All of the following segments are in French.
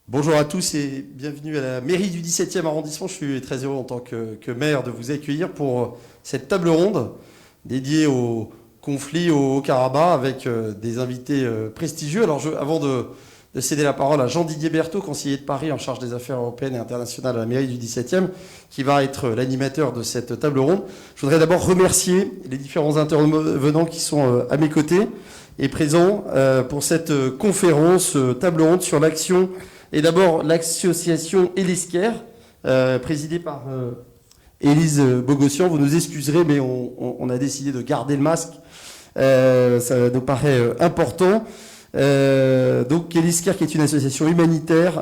Bonjour à tous et bienvenue à la mairie du 17e arrondissement. Je suis très heureux en tant que maire de vous accueillir pour cette table ronde dédiée au conflit au Haut-Karabakh avec des invités prestigieux. Alors avant de céder la parole à Jean-Didier Berthaud, conseiller de Paris en charge des affaires européennes et internationales à la mairie du 17e, qui va être l'animateur de cette table ronde, je voudrais d'abord remercier les différents intervenants qui sont à mes côtés et présents pour cette conférence, table ronde sur l'action. Et d'abord, l'association Elisquer, présidée par Élise Bogossian. Vous nous excuserez, mais on a décidé de garder le masque. Ça nous paraît important. Donc, Elisquer, qui est une association humanitaire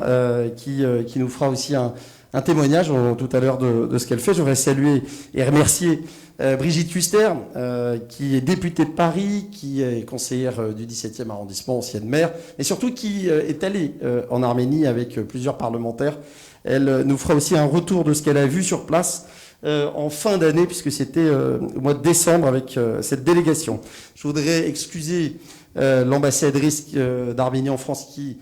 qui nous fera aussi un témoignage tout à l'heure de ce qu'elle fait. Je voudrais saluer et remercier Brigitte Huster, qui est députée de Paris, qui est conseillère du 17e arrondissement, ancienne maire, et surtout qui est allée en Arménie avec plusieurs parlementaires. Elle nous fera aussi un retour de ce qu'elle a vu sur place en fin d'année, puisque c'était au mois de décembre avec cette délégation. Je voudrais excuser l'ambassadrice d'Arménie en France qui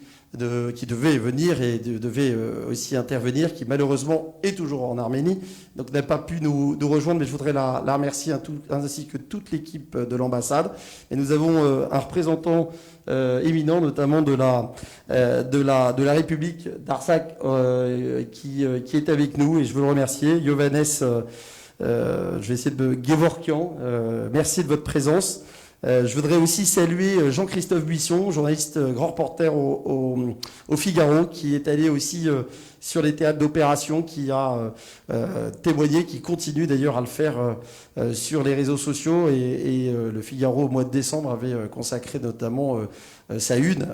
devait venir et devait aussi intervenir, qui malheureusement est toujours en Arménie, donc n'a pas pu nous rejoindre, mais je voudrais la remercier ainsi que toute l'équipe de l'ambassade. Et nous avons un représentant éminent, notamment de la République d'Artsakh, qui est avec nous, et je veux le remercier. Johannes, je vais essayer de Gevorkian, merci de votre présence. Je voudrais aussi saluer Jean-Christophe Buisson, journaliste grand reporter au Figaro, qui est allé aussi sur les théâtres d'opération, qui a témoigné, qui continue d'ailleurs à le faire sur les réseaux sociaux. Et le Figaro, au mois de décembre, avait consacré notamment sa une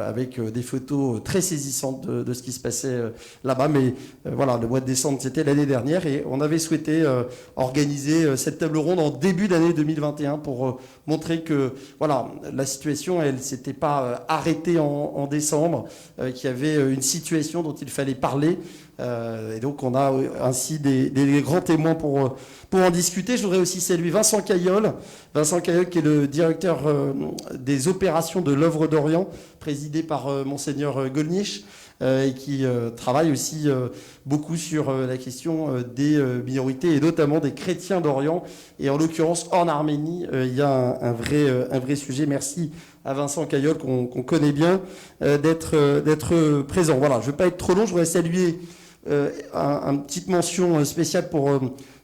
avec des photos très saisissantes de ce qui se passait là-bas. Mais voilà, le mois de décembre, c'était l'année dernière, et on avait souhaité organiser cette table ronde en début d'année 2021 pour montrer que voilà, la situation, elle s'était pas arrêtée en décembre, qu'il y avait une situation dont il fallait parler. Et donc on a ainsi des grands témoins pour en discuter. Je voudrais aussi saluer Vincent Caillol. Vincent Caillol, qui est le directeur des opérations de l'œuvre d'Orient, présidé par Monseigneur Golnisch, et qui travaille aussi beaucoup sur la question des minorités, et notamment des chrétiens d'Orient. Et en l'occurrence, en Arménie, il y a un vrai sujet. Merci à Vincent Caillol, qu'on connaît bien, d'être présent. Voilà, je ne vais pas être trop long. Je voudrais saluer une petite mention spéciale pour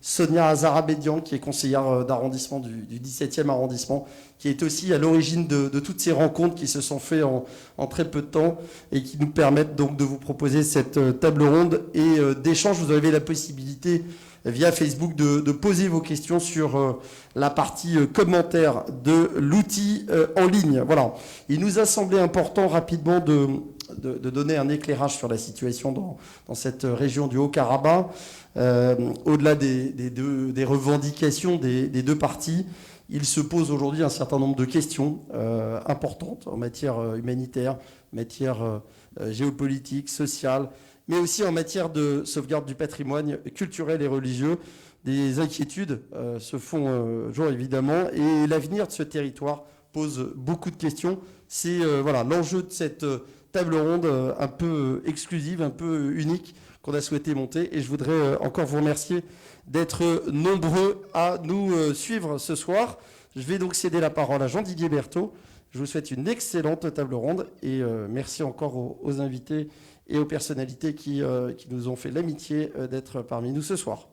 Sonia Azarabedian, qui est conseillère d'arrondissement du 17e arrondissement, qui est aussi à l'origine de toutes ces rencontres qui se sont faites en très peu de temps et qui nous permettent donc de vous proposer cette table ronde et d'échange. Vous avez la possibilité via Facebook de poser vos questions sur la partie commentaires de l'outil en ligne. Voilà. Il nous a semblé important rapidement de donner un éclairage sur la situation dans cette région du Haut-Karabakh, au-delà des revendications des deux parties. Il se pose aujourd'hui un certain nombre de questions importantes en matière humanitaire, matière géopolitique, sociale, mais aussi en matière de sauvegarde du patrimoine culturel et religieux. Des inquiétudes se font jour évidemment, et l'avenir de ce territoire pose beaucoup de questions. C'est voilà, l'enjeu de cette table ronde un peu exclusive, un peu unique, qu'on a souhaité monter. Et je voudrais encore vous remercier d'être nombreux à nous suivre ce soir. Je vais donc céder la parole à Jean-Didier Berthaud. Je vous souhaite une excellente table ronde, et merci encore aux invités et aux personnalités qui nous ont fait l'amitié d'être parmi nous ce soir.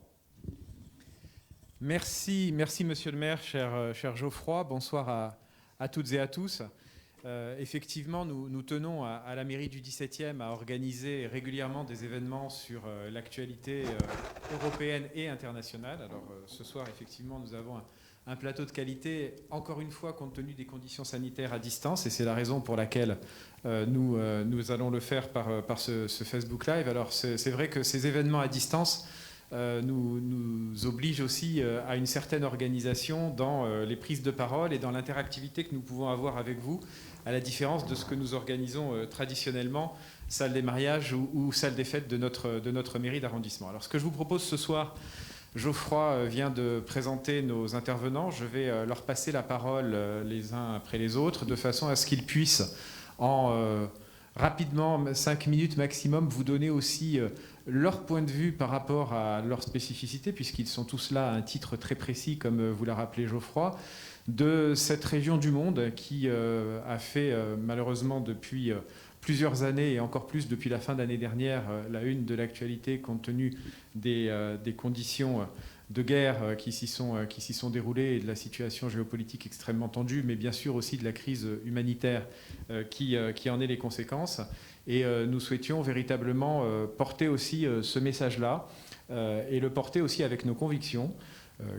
Merci Monsieur le maire, cher Geoffroy. Bonsoir à toutes et à tous. Effectivement, nous tenons à la mairie du 17e à organiser régulièrement des événements sur l'actualité européenne et internationale. Alors ce soir, effectivement, nous avons un plateau de qualité, encore une fois, compte tenu des conditions sanitaires à distance, et c'est la raison pour laquelle nous allons le faire par ce Facebook Live. Alors c'est vrai que ces événements à distance nous oblige aussi à une certaine organisation dans les prises de parole et dans l'interactivité que nous pouvons avoir avec vous, à la différence de ce que nous organisons traditionnellement, salle des mariages ou salle des fêtes de notre mairie d'arrondissement. Alors ce que je vous propose ce soir, Geoffroy vient de présenter nos intervenants. Je vais leur passer la parole les uns après les autres, de façon à ce qu'ils puissent, en rapidement, 5 minutes maximum, vous donner aussi leur point de vue par rapport à leur spécificité, puisqu'ils sont tous là à un titre très précis, comme vous l'a rappelé Geoffroy, de cette région du monde qui a fait malheureusement depuis plusieurs années et encore plus depuis la fin d'année dernière la une de l'actualité compte tenu des conditions de guerre qui s'y sont déroulées et de la situation géopolitique extrêmement tendue, mais bien sûr aussi de la crise humanitaire qui en est les conséquences. Et nous souhaitions véritablement porter aussi ce message-là et le porter aussi avec nos convictions,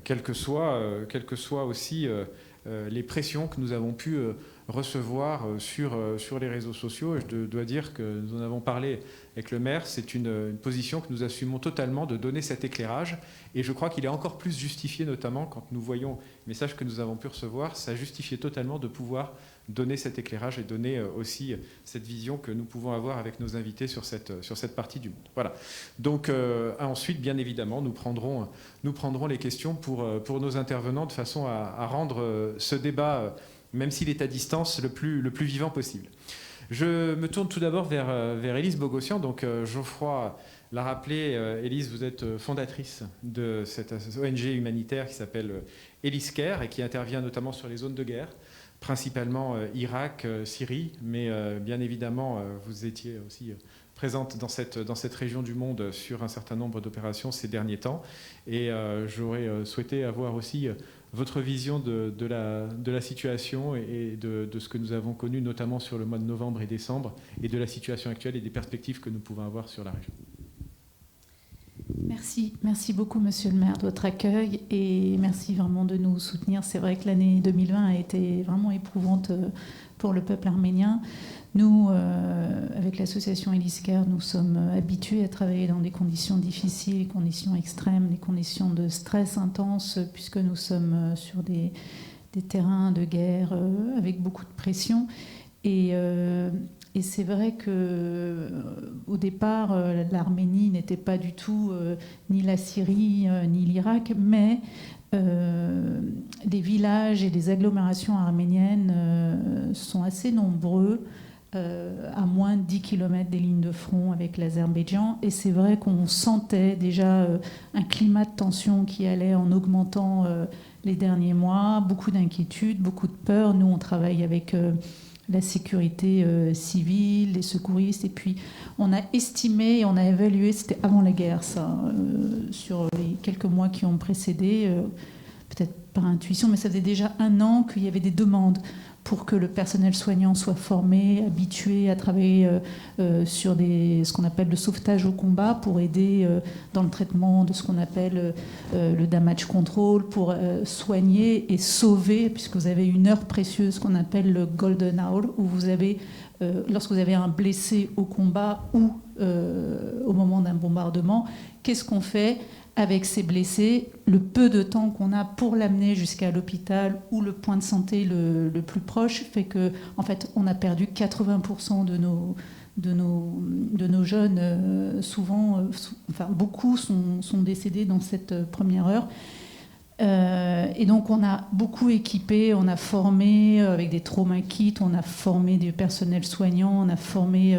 quelles que soient aussi les pressions que nous avons pu recevoir sur les réseaux sociaux. Et je dois dire que nous en avons parlé avec le maire, c'est une position que nous assumons totalement de donner cet éclairage. Et je crois qu'il est encore plus justifié, notamment quand nous voyons les messages que nous avons pu recevoir, ça justifiait totalement de pouvoir donner cet éclairage et donner aussi cette vision que nous pouvons avoir avec nos invités sur cette partie du monde. Voilà. Donc ensuite, bien évidemment, nous prendrons les questions pour nos intervenants de façon à rendre ce débat, même s'il est à distance, le plus vivant possible. Je me tourne tout d'abord vers Élise Bogossian. Donc Geoffroy l'a rappelé, Élise, vous êtes fondatrice de cette ONG humanitaire qui s'appelle Élise Care et qui intervient notamment sur les zones de guerre, principalement Irak, Syrie, mais bien évidemment, vous étiez aussi présente dans cette région du monde sur un certain nombre d'opérations ces derniers temps. Et j'aurais souhaité avoir aussi votre vision de la situation et de ce que nous avons connu, notamment sur le mois de novembre et décembre, et de la situation actuelle et des perspectives que nous pouvons avoir sur la région. Merci beaucoup Monsieur le maire de votre accueil et merci vraiment de nous soutenir. C'est vrai que l'année 2020 a été vraiment éprouvante pour le peuple arménien. Nous, avec l'association Élise Care, nous sommes habitués à travailler dans des conditions difficiles, des conditions extrêmes, des conditions de stress intense, puisque nous sommes sur des terrains de guerre avec beaucoup de pression. Et c'est vrai qu'au départ, l'Arménie n'était pas du tout ni la Syrie ni l'Irak, mais les villages et les agglomérations arméniennes sont assez nombreux, à moins de 10 km des lignes de front avec l'Azerbaïdjan. Et c'est vrai qu'on sentait déjà un climat de tension qui allait en augmentant les derniers mois, beaucoup d'inquiétudes, beaucoup de peur. Nous, on travaille avec la sécurité civile, les secouristes, et puis on a estimé, on a évalué, c'était avant la guerre ça, sur les quelques mois qui ont précédé, peut-être par intuition, mais ça faisait déjà 1 an qu'il y avait des demandes pour que le personnel soignant soit formé, habitué à travailler sur ce qu'on appelle le sauvetage au combat, pour aider dans le traitement de ce qu'on appelle le damage control, pour soigner et sauver, puisque vous avez une heure précieuse qu'on appelle le golden hour, où vous avez, lorsque vous avez un blessé au combat ou au moment d'un bombardement, qu'est-ce qu'on fait avec ces blessés, le peu de temps qu'on a pour l'amener jusqu'à l'hôpital ou le point de santé le plus proche fait que, en fait, on a perdu 80% de nos jeunes. Souvent, enfin beaucoup sont décédés dans cette première heure. Et donc on a beaucoup équipé, on a formé avec des trauma kits, on a formé du personnel soignant, on a formé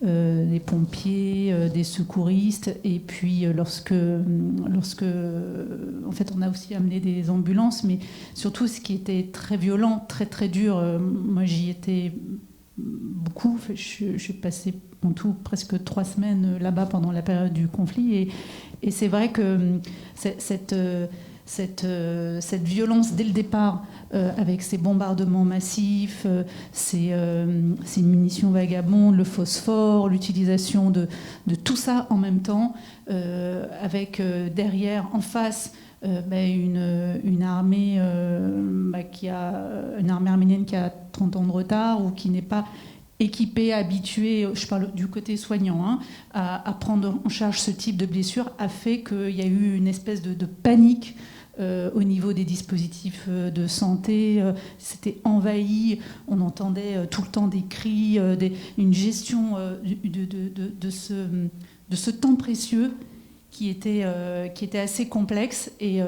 des pompiers, des secouristes, et puis lorsque en fait on a aussi amené des ambulances, mais surtout ce qui était très violent, très très dur, moi j'y étais beaucoup, je suis passée en tout presque 3 semaines là-bas pendant la période du conflit, et c'est vrai que cette violence dès le départ, avec ces bombardements massifs, ces munitions vagabondes, le phosphore, l'utilisation de tout ça en même temps, avec derrière, en face, une armée une armée arménienne qui a 30 ans de retard ou qui n'est pas équipée, habituée, je parle du côté soignant, à prendre en charge ce type de blessure, a fait qu'il y a eu une espèce de panique au niveau des dispositifs de santé. C'était envahi, on entendait tout le temps des cris, une gestion de ce temps précieux qui était assez complexe. Et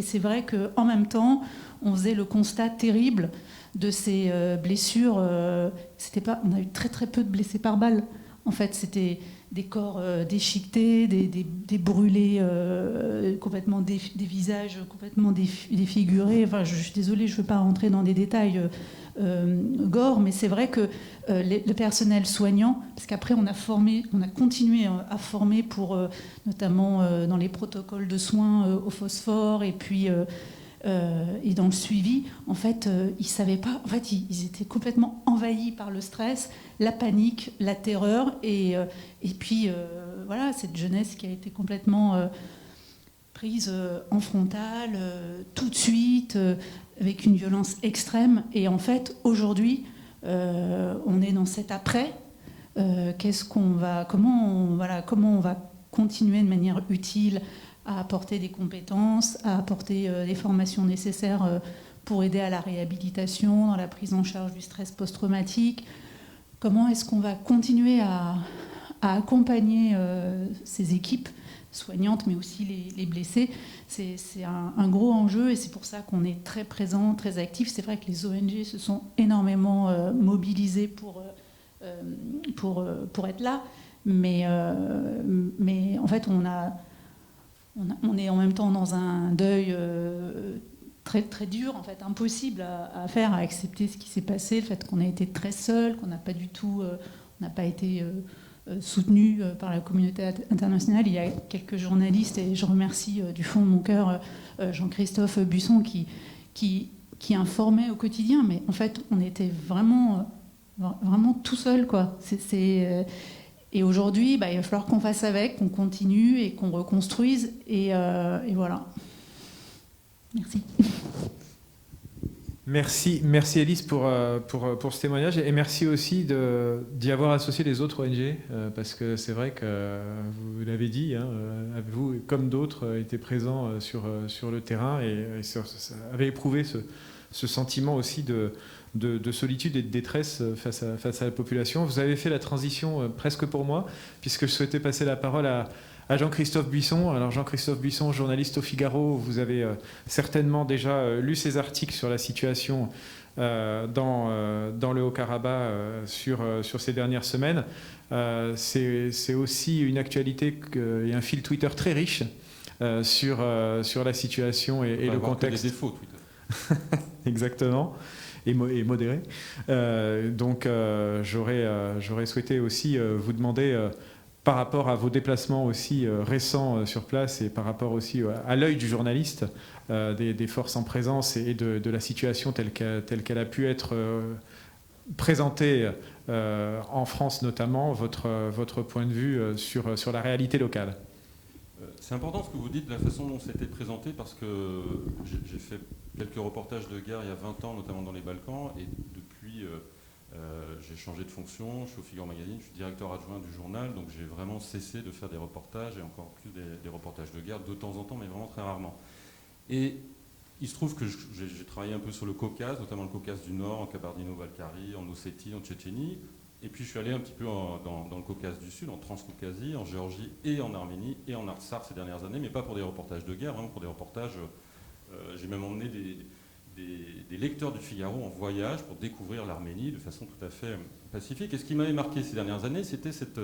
c'est vrai qu'en même temps, on faisait le constat terrible de ces blessures. On a eu très très peu de blessés par balle. En fait, c'était des corps déchiquetés, des brûlés, complètement des visages complètement défigurés. Enfin, je suis désolée, je ne veux pas rentrer dans des détails gore, mais c'est vrai que le personnel soignant, parce qu'après on a continué à former pour notamment dans les protocoles de soins au phosphore et puis et dans le suivi, en fait, ils savaient pas. En fait, ils étaient complètement envahis par le stress, la panique, la terreur, et puis voilà, cette jeunesse qui a été complètement prise en frontale, tout de suite, avec une violence extrême. Et en fait, aujourd'hui, on est dans cet après. Comment on va continuer de manière utile à apporter des compétences, à apporter les formations nécessaires pour aider à la réhabilitation, dans la prise en charge du stress post-traumatique. Comment est-ce qu'on va continuer à accompagner ces équipes soignantes, mais aussi les blessés? C'est un gros enjeu et c'est pour ça qu'on est très présent, très actif. C'est vrai que les ONG se sont énormément mobilisées pour être là, mais en fait, on est en même temps dans un deuil très, très dur, en fait, impossible à faire, à accepter ce qui s'est passé, le fait qu'on a été très seul, qu'on n'a pas du tout, on n'a pas été soutenu par la communauté internationale. Il y a quelques journalistes, et je remercie du fond de mon cœur Jean-Christophe Buisson qui informait au quotidien, mais en fait, on était vraiment tout seul, quoi. Et aujourd'hui, il va falloir qu'on fasse avec, qu'on continue et qu'on reconstruise. Et voilà. Merci. Merci Élise pour ce témoignage. Et merci aussi d'y avoir associé les autres ONG, parce que c'est vrai que vous l'avez dit, hein, vous, comme d'autres, étaient présents sur le terrain et avez éprouvé ce sentiment aussi de solitude et de détresse face à la population. Vous avez fait la transition presque pour moi, puisque je souhaitais passer la parole à Jean-Christophe Buisson. Alors Jean-Christophe Buisson, journaliste au Figaro, vous avez certainement déjà lu ses articles sur la situation dans le Haut-Karabakh sur ces dernières semaines. C'est aussi une actualité et un fil Twitter très riche sur la situation et le contexte. Que des défauts, Twitter. Exactement. Et modéré. Donc j'aurais souhaité aussi vous demander, par rapport à vos déplacements aussi récents sur place et par rapport aussi à l'œil du journaliste, des forces en présence et de la situation telle qu'elle a pu être présentée en France notamment, votre point de vue sur la réalité locale. C'est important ce que vous dites, de la façon dont c'était présenté, parce que j'ai fait quelques reportages de guerre il y a 20 ans, notamment dans les Balkans, et depuis, j'ai changé de fonction, je suis au Figaro Magazine, je suis directeur adjoint du journal, donc j'ai vraiment cessé de faire des reportages, et encore plus des reportages de guerre, de temps en temps, mais vraiment très rarement. Et il se trouve que j'ai travaillé un peu sur le Caucase, notamment le Caucase du Nord, en Kabardino-Balkarie, en Ossétie, en Tchétchénie. Et puis je suis allé un petit peu dans le Caucase du Sud, en Transcaucasie, en Géorgie et en Arménie et en Artsakh ces dernières années, mais pas pour des reportages de guerre, vraiment pour des reportages. J'ai même emmené des lecteurs du Figaro en voyage pour découvrir l'Arménie de façon tout à fait pacifique. Et ce qui m'avait marqué ces dernières années, c'était cette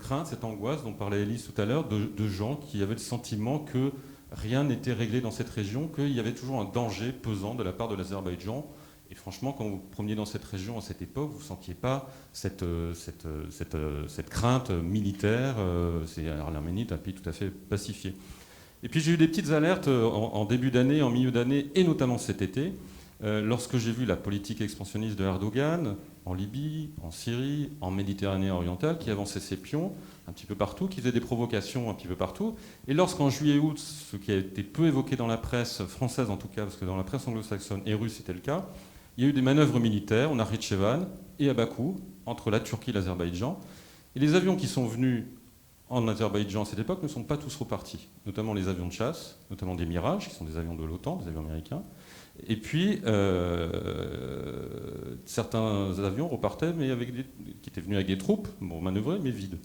crainte, cette angoisse dont parlait Élise tout à l'heure, de gens qui avaient le sentiment que rien n'était réglé dans cette région, qu'il y avait toujours un danger pesant de la part de l'Azerbaïdjan. Et franchement, quand vous promeniez dans cette région à cette époque, vous ne sentiez pas cette crainte militaire. L'Arménie est un pays tout à fait pacifié. Et puis j'ai eu des petites alertes en début d'année, en milieu d'année, et notamment cet été, lorsque j'ai vu la politique expansionniste de Erdogan en Libye, en Syrie, en Méditerranée orientale, qui avançait ses pions un petit peu partout, qui faisait des provocations un petit peu partout. Et lorsqu'en juillet-août, ce qui a été peu évoqué dans la presse française en tout cas, parce que dans la presse anglo-saxonne et russe c'était le cas, il y a eu des manœuvres militaires, on a Nakhitchevan et à Bakou, entre la Turquie et l'Azerbaïdjan. Et les avions qui sont venus en Azerbaïdjan à cette époque ne sont pas tous repartis, notamment les avions de chasse, notamment des Mirage, qui sont des avions de l'OTAN, des avions américains. Et puis, certains avions repartaient, mais qui étaient venus avec des troupes, pour manœuvrer, mais vides.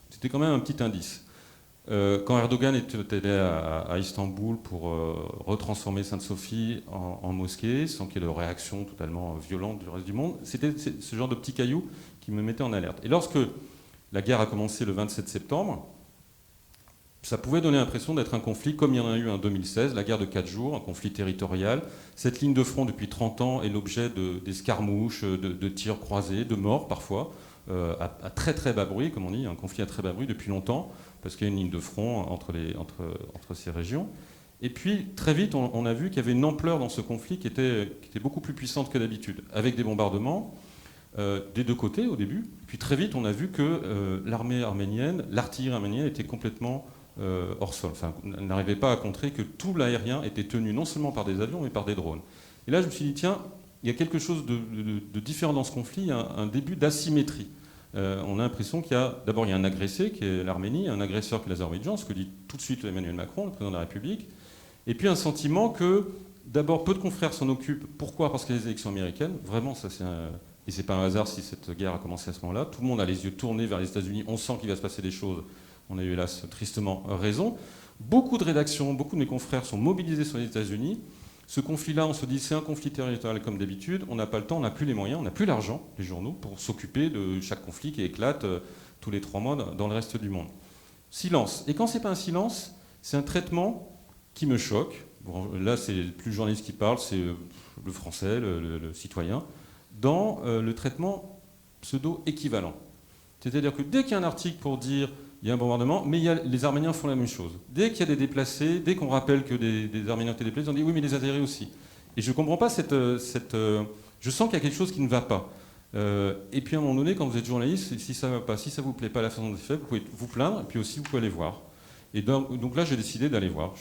C'était quand même un petit indice. Quand Erdogan est allé à Istanbul pour retransformer Sainte-Sophie en mosquée, sans qu'il y ait de réaction totalement violente du reste du monde, c'était ce genre de petits cailloux qui me mettaient en alerte. Et lorsque la guerre a commencé le 27 septembre, ça pouvait donner l'impression d'être un conflit comme il y en a eu en 2016, la guerre de 4 jours, un conflit territorial. Cette ligne de front depuis 30 ans est l'objet d'escarmouches, de tirs croisés, de morts parfois, à très très bas bruit, comme on dit, un conflit à très bas bruit depuis longtemps, parce qu'il y a une ligne de front entre ces régions. Et puis, très vite, on a vu qu'il y avait une ampleur dans ce conflit qui était beaucoup plus puissante que d'habitude, avec des bombardements des deux côtés au début. Puis très vite, on a vu que l'armée arménienne, l'artillerie arménienne était complètement hors sol. Enfin, elle n'arrivait pas à contrer que tout l'aérien était tenu non seulement par des avions, mais par des drones. Et là, je me suis dit, tiens, il y a quelque chose de différent dans ce conflit, un début d'asymétrie. On a l'impression qu'il y a d'abord un agressé qui est l'Arménie, un agresseur qui est l'Azerbaïdjan, ce que dit tout de suite Emmanuel Macron, le président de la République, et puis un sentiment que d'abord peu de confrères s'en occupent. Pourquoi ? Parce qu'il y a les élections américaines. Vraiment, ça et c'est pas un hasard si cette guerre a commencé à ce moment-là. Tout le monde a les yeux tournés vers les États-Unis. On sent qu'il va se passer des choses. On a eu hélas tristement raison. Beaucoup de rédactions, beaucoup de mes confrères sont mobilisés sur les États-Unis. Ce conflit-là, on se dit, c'est un conflit territorial comme d'habitude. On n'a pas le temps, on n'a plus les moyens, on n'a plus l'argent, les journaux, pour s'occuper de chaque conflit qui éclate tous les 3 mois dans le reste du monde. Silence. Et quand c'est pas un silence, c'est un traitement qui me choque. Bon, là, c'est plus le journaliste qui parle, c'est le français, le citoyen, dans le traitement pseudo-équivalent. C'est-à-dire que dès qu'il y a un article pour dire il y a un bombardement, mais les Arméniens font la même chose. Dès qu'il y a des déplacés, dès qu'on rappelle que des Arméniens étaient déplacés, on dit oui, mais les Azéris aussi. Et je ne comprends pas je sens qu'il y a quelque chose qui ne va pas. Et puis à un moment donné, quand vous êtes journaliste, si ça ne va pas, si ça ne vous plaît pas la façon dont c'est fait, vous pouvez vous plaindre, et puis aussi vous pouvez aller voir. Et donc là, j'ai décidé d'aller voir.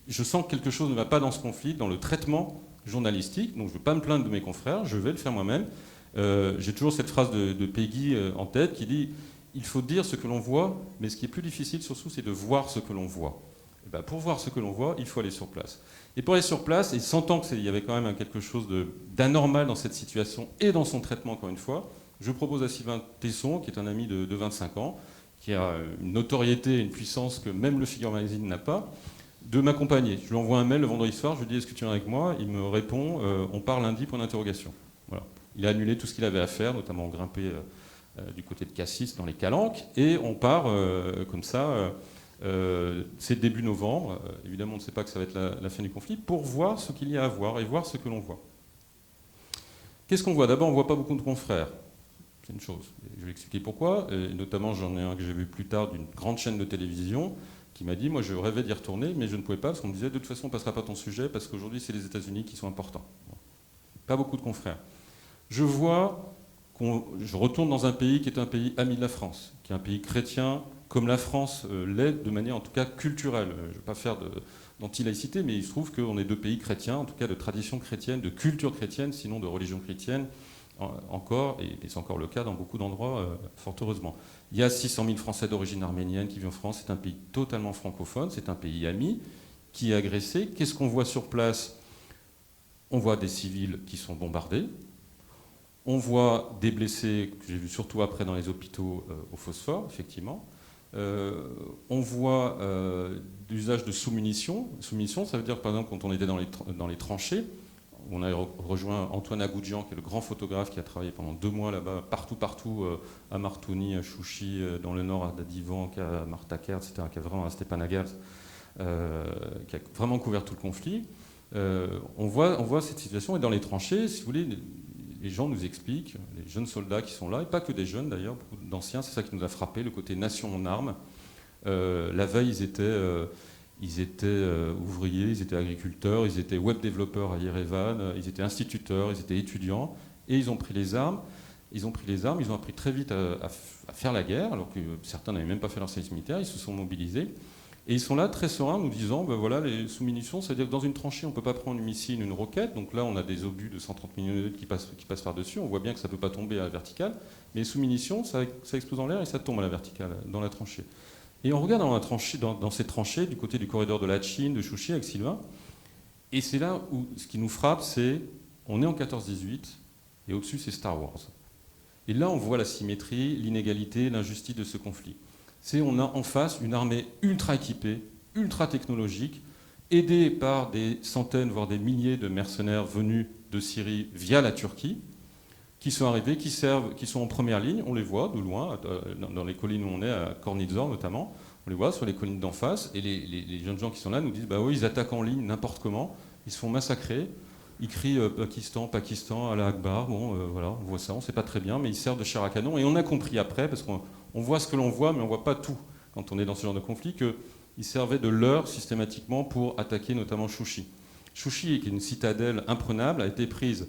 Je sens que quelque chose ne va pas dans ce conflit, dans le traitement journalistique, donc je ne veux pas me plaindre de mes confrères, je vais le faire moi-même. J'ai toujours cette phrase de Peggy en tête qui dit il faut dire ce que l'on voit, mais ce qui est plus difficile surtout, c'est de voir ce que l'on voit. Et ben, pour voir ce que l'on voit, il faut aller sur place. Et pour aller sur place, et sentant qu'il y avait quand même quelque chose d'anormal dans cette situation et dans son traitement, encore une fois, je propose à Sylvain Tesson, qui est un ami de 25 ans, qui a une notoriété, une puissance que même le Figaro Magazine n'a pas, de m'accompagner. Je lui envoie un mail le vendredi soir, je lui dis est-ce que tu viens avec moi ? Il me répond on part lundi pour une interrogation. Voilà. Il a annulé tout ce qu'il avait à faire, notamment grimper du côté de Cassis dans les Calanques, et on part comme ça, c'est début novembre, évidemment on ne sait pas que ça va être la fin du conflit, pour voir ce qu'il y a à voir et voir ce que l'on voit. Qu'est-ce qu'on voit ? D'abord, on ne voit pas beaucoup de confrères, c'est une chose. Je vais expliquer pourquoi, et notamment j'en ai un que j'ai vu plus tard d'une grande chaîne de télévision, qui m'a dit, moi je rêvais d'y retourner, mais je ne pouvais pas, parce qu'on me disait, de toute façon on ne passera pas ton sujet, parce qu'aujourd'hui c'est les États-Unis qui sont importants. Bon. Pas beaucoup de confrères. Je retourne dans un pays qui est un pays ami de la France, qui est un pays chrétien, comme la France l'est de manière en tout cas culturelle. Je ne vais pas faire d'anti-laïcité, mais il se trouve qu'on est 2 pays chrétiens, en tout cas de tradition chrétienne, de culture chrétienne, sinon de religion chrétienne, encore, et c'est encore le cas dans beaucoup d'endroits, fort heureusement. Il y a 600 000 Français d'origine arménienne qui vivent en France, c'est un pays totalement francophone, c'est un pays ami, qui est agressé. Qu'est-ce qu'on voit sur place ? On voit des civils qui sont bombardés. On voit des blessés, que j'ai vu surtout après dans les hôpitaux au phosphore, effectivement. On voit l'usage de sous-munitions. Sous-munitions, ça veut dire, par exemple, quand on était dans les tranchées, on a rejoint Antoine Agoudjian, qui est le grand photographe qui a travaillé pendant 2 mois là-bas, partout, à Martouni, à Chouchi, dans le nord, à Dadivan, à Martakert, etc., qui a vraiment, à Stepanakert, qui a vraiment couvert tout le conflit. On voit cette situation, et dans les tranchées, si vous voulez, les gens nous expliquent, les jeunes soldats qui sont là, et pas que des jeunes d'ailleurs, beaucoup d'anciens, c'est ça qui nous a frappé, le côté nation en armes. La veille, ils étaient ouvriers, ils étaient agriculteurs, ils étaient web développeurs à Yerevan, ils étaient instituteurs, ils étaient étudiants, et ils ont pris les armes. Ils ont appris très vite à faire la guerre, alors que certains n'avaient même pas fait leur service militaire, ils se sont mobilisés. Et ils sont là très sereins, nous disant, ben voilà, les sous-munitions, c'est-à-dire que dans une tranchée, on ne peut pas prendre une missile, une roquette, donc là on a des obus de 130 mm qui passent par-dessus, on voit bien que ça ne peut pas tomber à la verticale, mais les sous-munitions, ça explose en l'air et ça tombe à la verticale, dans la tranchée. Et on regarde dans ces tranchées, du côté du corridor de la Chine, de Chouchi, avec Sylvain, et c'est là où ce qui nous frappe, c'est, on est en 14-18, et au-dessus c'est Star Wars. Et là on voit la symétrie, l'inégalité, l'injustice de ce conflit. C'est on a en face une armée ultra équipée, ultra technologique, aidée par des centaines, voire des milliers de mercenaires venus de Syrie via la Turquie, qui sont arrivés, qui sont en première ligne, on les voit de loin, dans les collines où on est, à Kornizor notamment, on les voit sur les collines d'en face, et les jeunes gens qui sont là nous disent, bah oui, ils attaquent en ligne n'importe comment, ils se font massacrer, ils crient Pakistan, Pakistan, Allah Akbar, bon voilà, on voit ça, on ne sait pas très bien, mais ils servent de chair à canon, et on a compris après, parce qu'on voit ce que l'on voit, mais on ne voit pas tout quand on est dans ce genre de conflit, qu'ils servaient de leurre systématiquement pour attaquer notamment Chouchi. Chouchi, qui est une citadelle imprenable, a été prise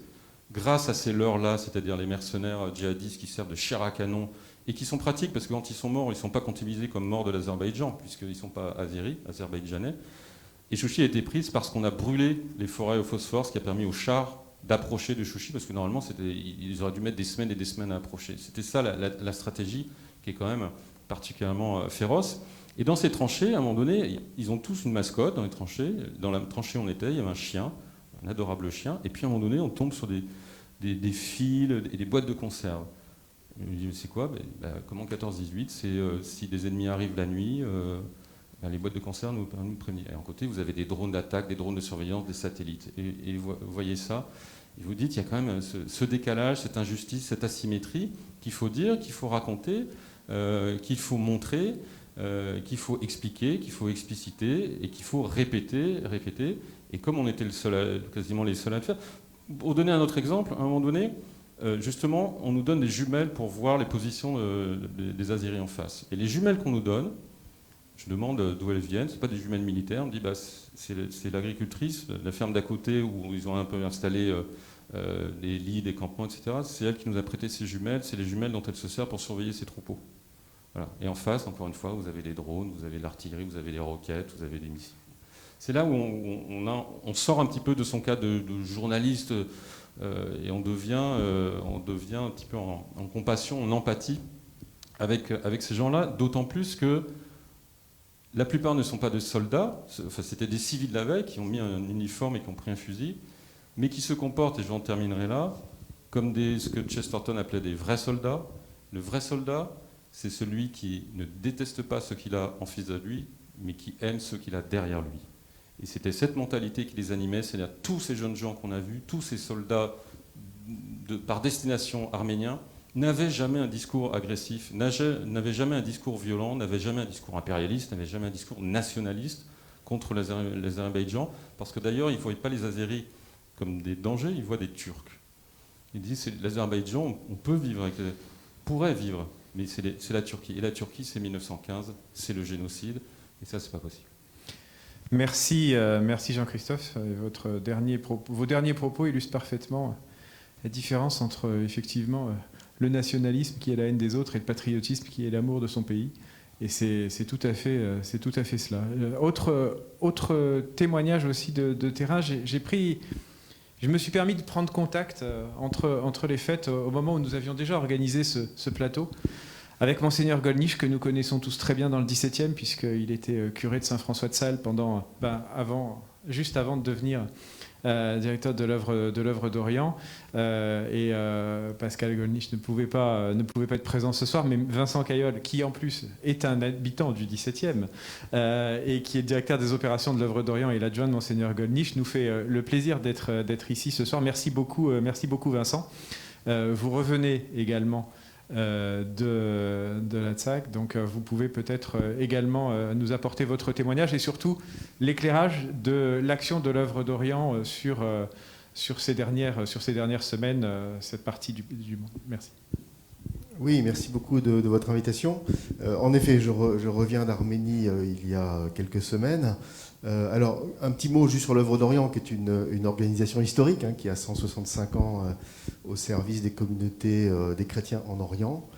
grâce à ces leurres-là, c'est-à-dire les mercenaires djihadistes qui servent de chair à canon et qui sont pratiques parce que quand ils sont morts, ils ne sont pas comptabilisés comme morts de l'Azerbaïdjan, puisqu'ils ne sont pas azerbaïdjanais. Et Chouchi a été prise parce qu'on a brûlé les forêts au phosphore, ce qui a permis aux chars d'approcher de Chouchi, parce que normalement, ils auraient dû mettre des semaines et des semaines à approcher. C'était ça la stratégie qui est quand même particulièrement féroce. Et dans ces tranchées, à un moment donné, ils ont tous une mascotte dans les tranchées. Dans la tranchée où on était, il y avait un chien, un adorable chien, et puis à un moment donné, on tombe sur des fils et des boîtes de conserve. Je me dis, mais c'est quoi ? Comme en 14-18, c'est si des ennemis arrivent la nuit, les boîtes de conserve nous prévenir. Et en côté, vous avez des drones d'attaque, des drones de surveillance, des satellites. Et vous voyez ça, et vous dites, il y a quand même ce décalage, cette injustice, cette asymétrie qu'il faut dire, qu'il faut raconter, qu'il faut montrer, qu'il faut expliquer, qu'il faut expliciter et qu'il faut répéter. Et comme on était quasiment les seuls à le faire, pour donner un autre exemple, à un moment donné, justement, on nous donne des jumelles pour voir les positions des Azéris en face. Et les jumelles qu'on nous donne, je demande d'où elles viennent, ce ne sont pas des jumelles militaires, on me dit c'est l'agricultrice, la ferme d'à côté où ils ont un peu installé des lits, des campements, etc. C'est elle qui nous a prêté ces jumelles, c'est les jumelles dont elle se sert pour surveiller ses troupeaux. Voilà. Et en face, encore une fois, vous avez les drones, vous avez l'artillerie, vous avez les roquettes, vous avez les missiles. C'est là où on sort un petit peu de son cas de journaliste et on devient un petit peu en compassion, en empathie avec ces gens-là, d'autant plus que la plupart ne sont pas des soldats, enfin, c'était des civils la veille qui ont mis un uniforme et qui ont pris un fusil, mais qui se comportent, et j'en terminerai là, comme ce que Chesterton appelait des vrais soldats. Le vrai soldat, c'est celui qui ne déteste pas ce qu'il a en face de lui, mais qui aime ce qu'il a derrière lui. Et c'était cette mentalité qui les animait, c'est-à-dire tous ces jeunes gens qu'on a vus, tous ces soldats par destination arméniens, n'avaient jamais un discours agressif, n'avaient jamais un discours violent, n'avaient jamais un discours impérialiste, n'avaient jamais un discours nationaliste contre l'Azerbaïdjan, parce que d'ailleurs, ils ne voyaient pas les Azéris comme des dangers, ils voient des Turcs. Ils disent c'est l'Azerbaïdjan, on peut vivre avec, pourrait vivre, mais c'est la Turquie. Et la Turquie, c'est 1915, c'est le génocide, et ça, c'est pas possible. Merci Jean-Christophe. Vos derniers propos illustrent parfaitement la différence entre effectivement le nationalisme qui est la haine des autres et le patriotisme qui est l'amour de son pays. Et c'est tout à fait cela. Autre témoignage aussi de terrain, je me suis permis de prendre contact entre les fêtes au moment où nous avions déjà organisé ce plateau avec Monseigneur Gollnisch, que nous connaissons tous très bien dans le XVIIe, puisqu'il était curé de Saint-François de Sales juste avant de devenir directeur de l'œuvre d'Orient. Et Pascal Gollnisch ne pouvait pas être présent ce soir, mais Vincent Caillol, qui en plus est un habitant du XVIIe et qui est directeur des opérations de l'œuvre d'Orient et l'adjoint de Monseigneur Gollnisch, nous fait le plaisir d'être ici ce soir. Merci beaucoup Vincent. Vous revenez également de la TSAC, donc vous pouvez peut-être également nous apporter votre témoignage et surtout l'éclairage de l'action de l'œuvre d'Orient sur ces dernières semaines, cette partie du monde. Merci. Oui, merci beaucoup de votre invitation. En effet, je reviens d'Arménie il y a quelques semaines. Alors, un petit mot juste sur l'œuvre d'Orient, qui est une organisation historique qui a 165 ans au service des communautés des chrétiens en Orient.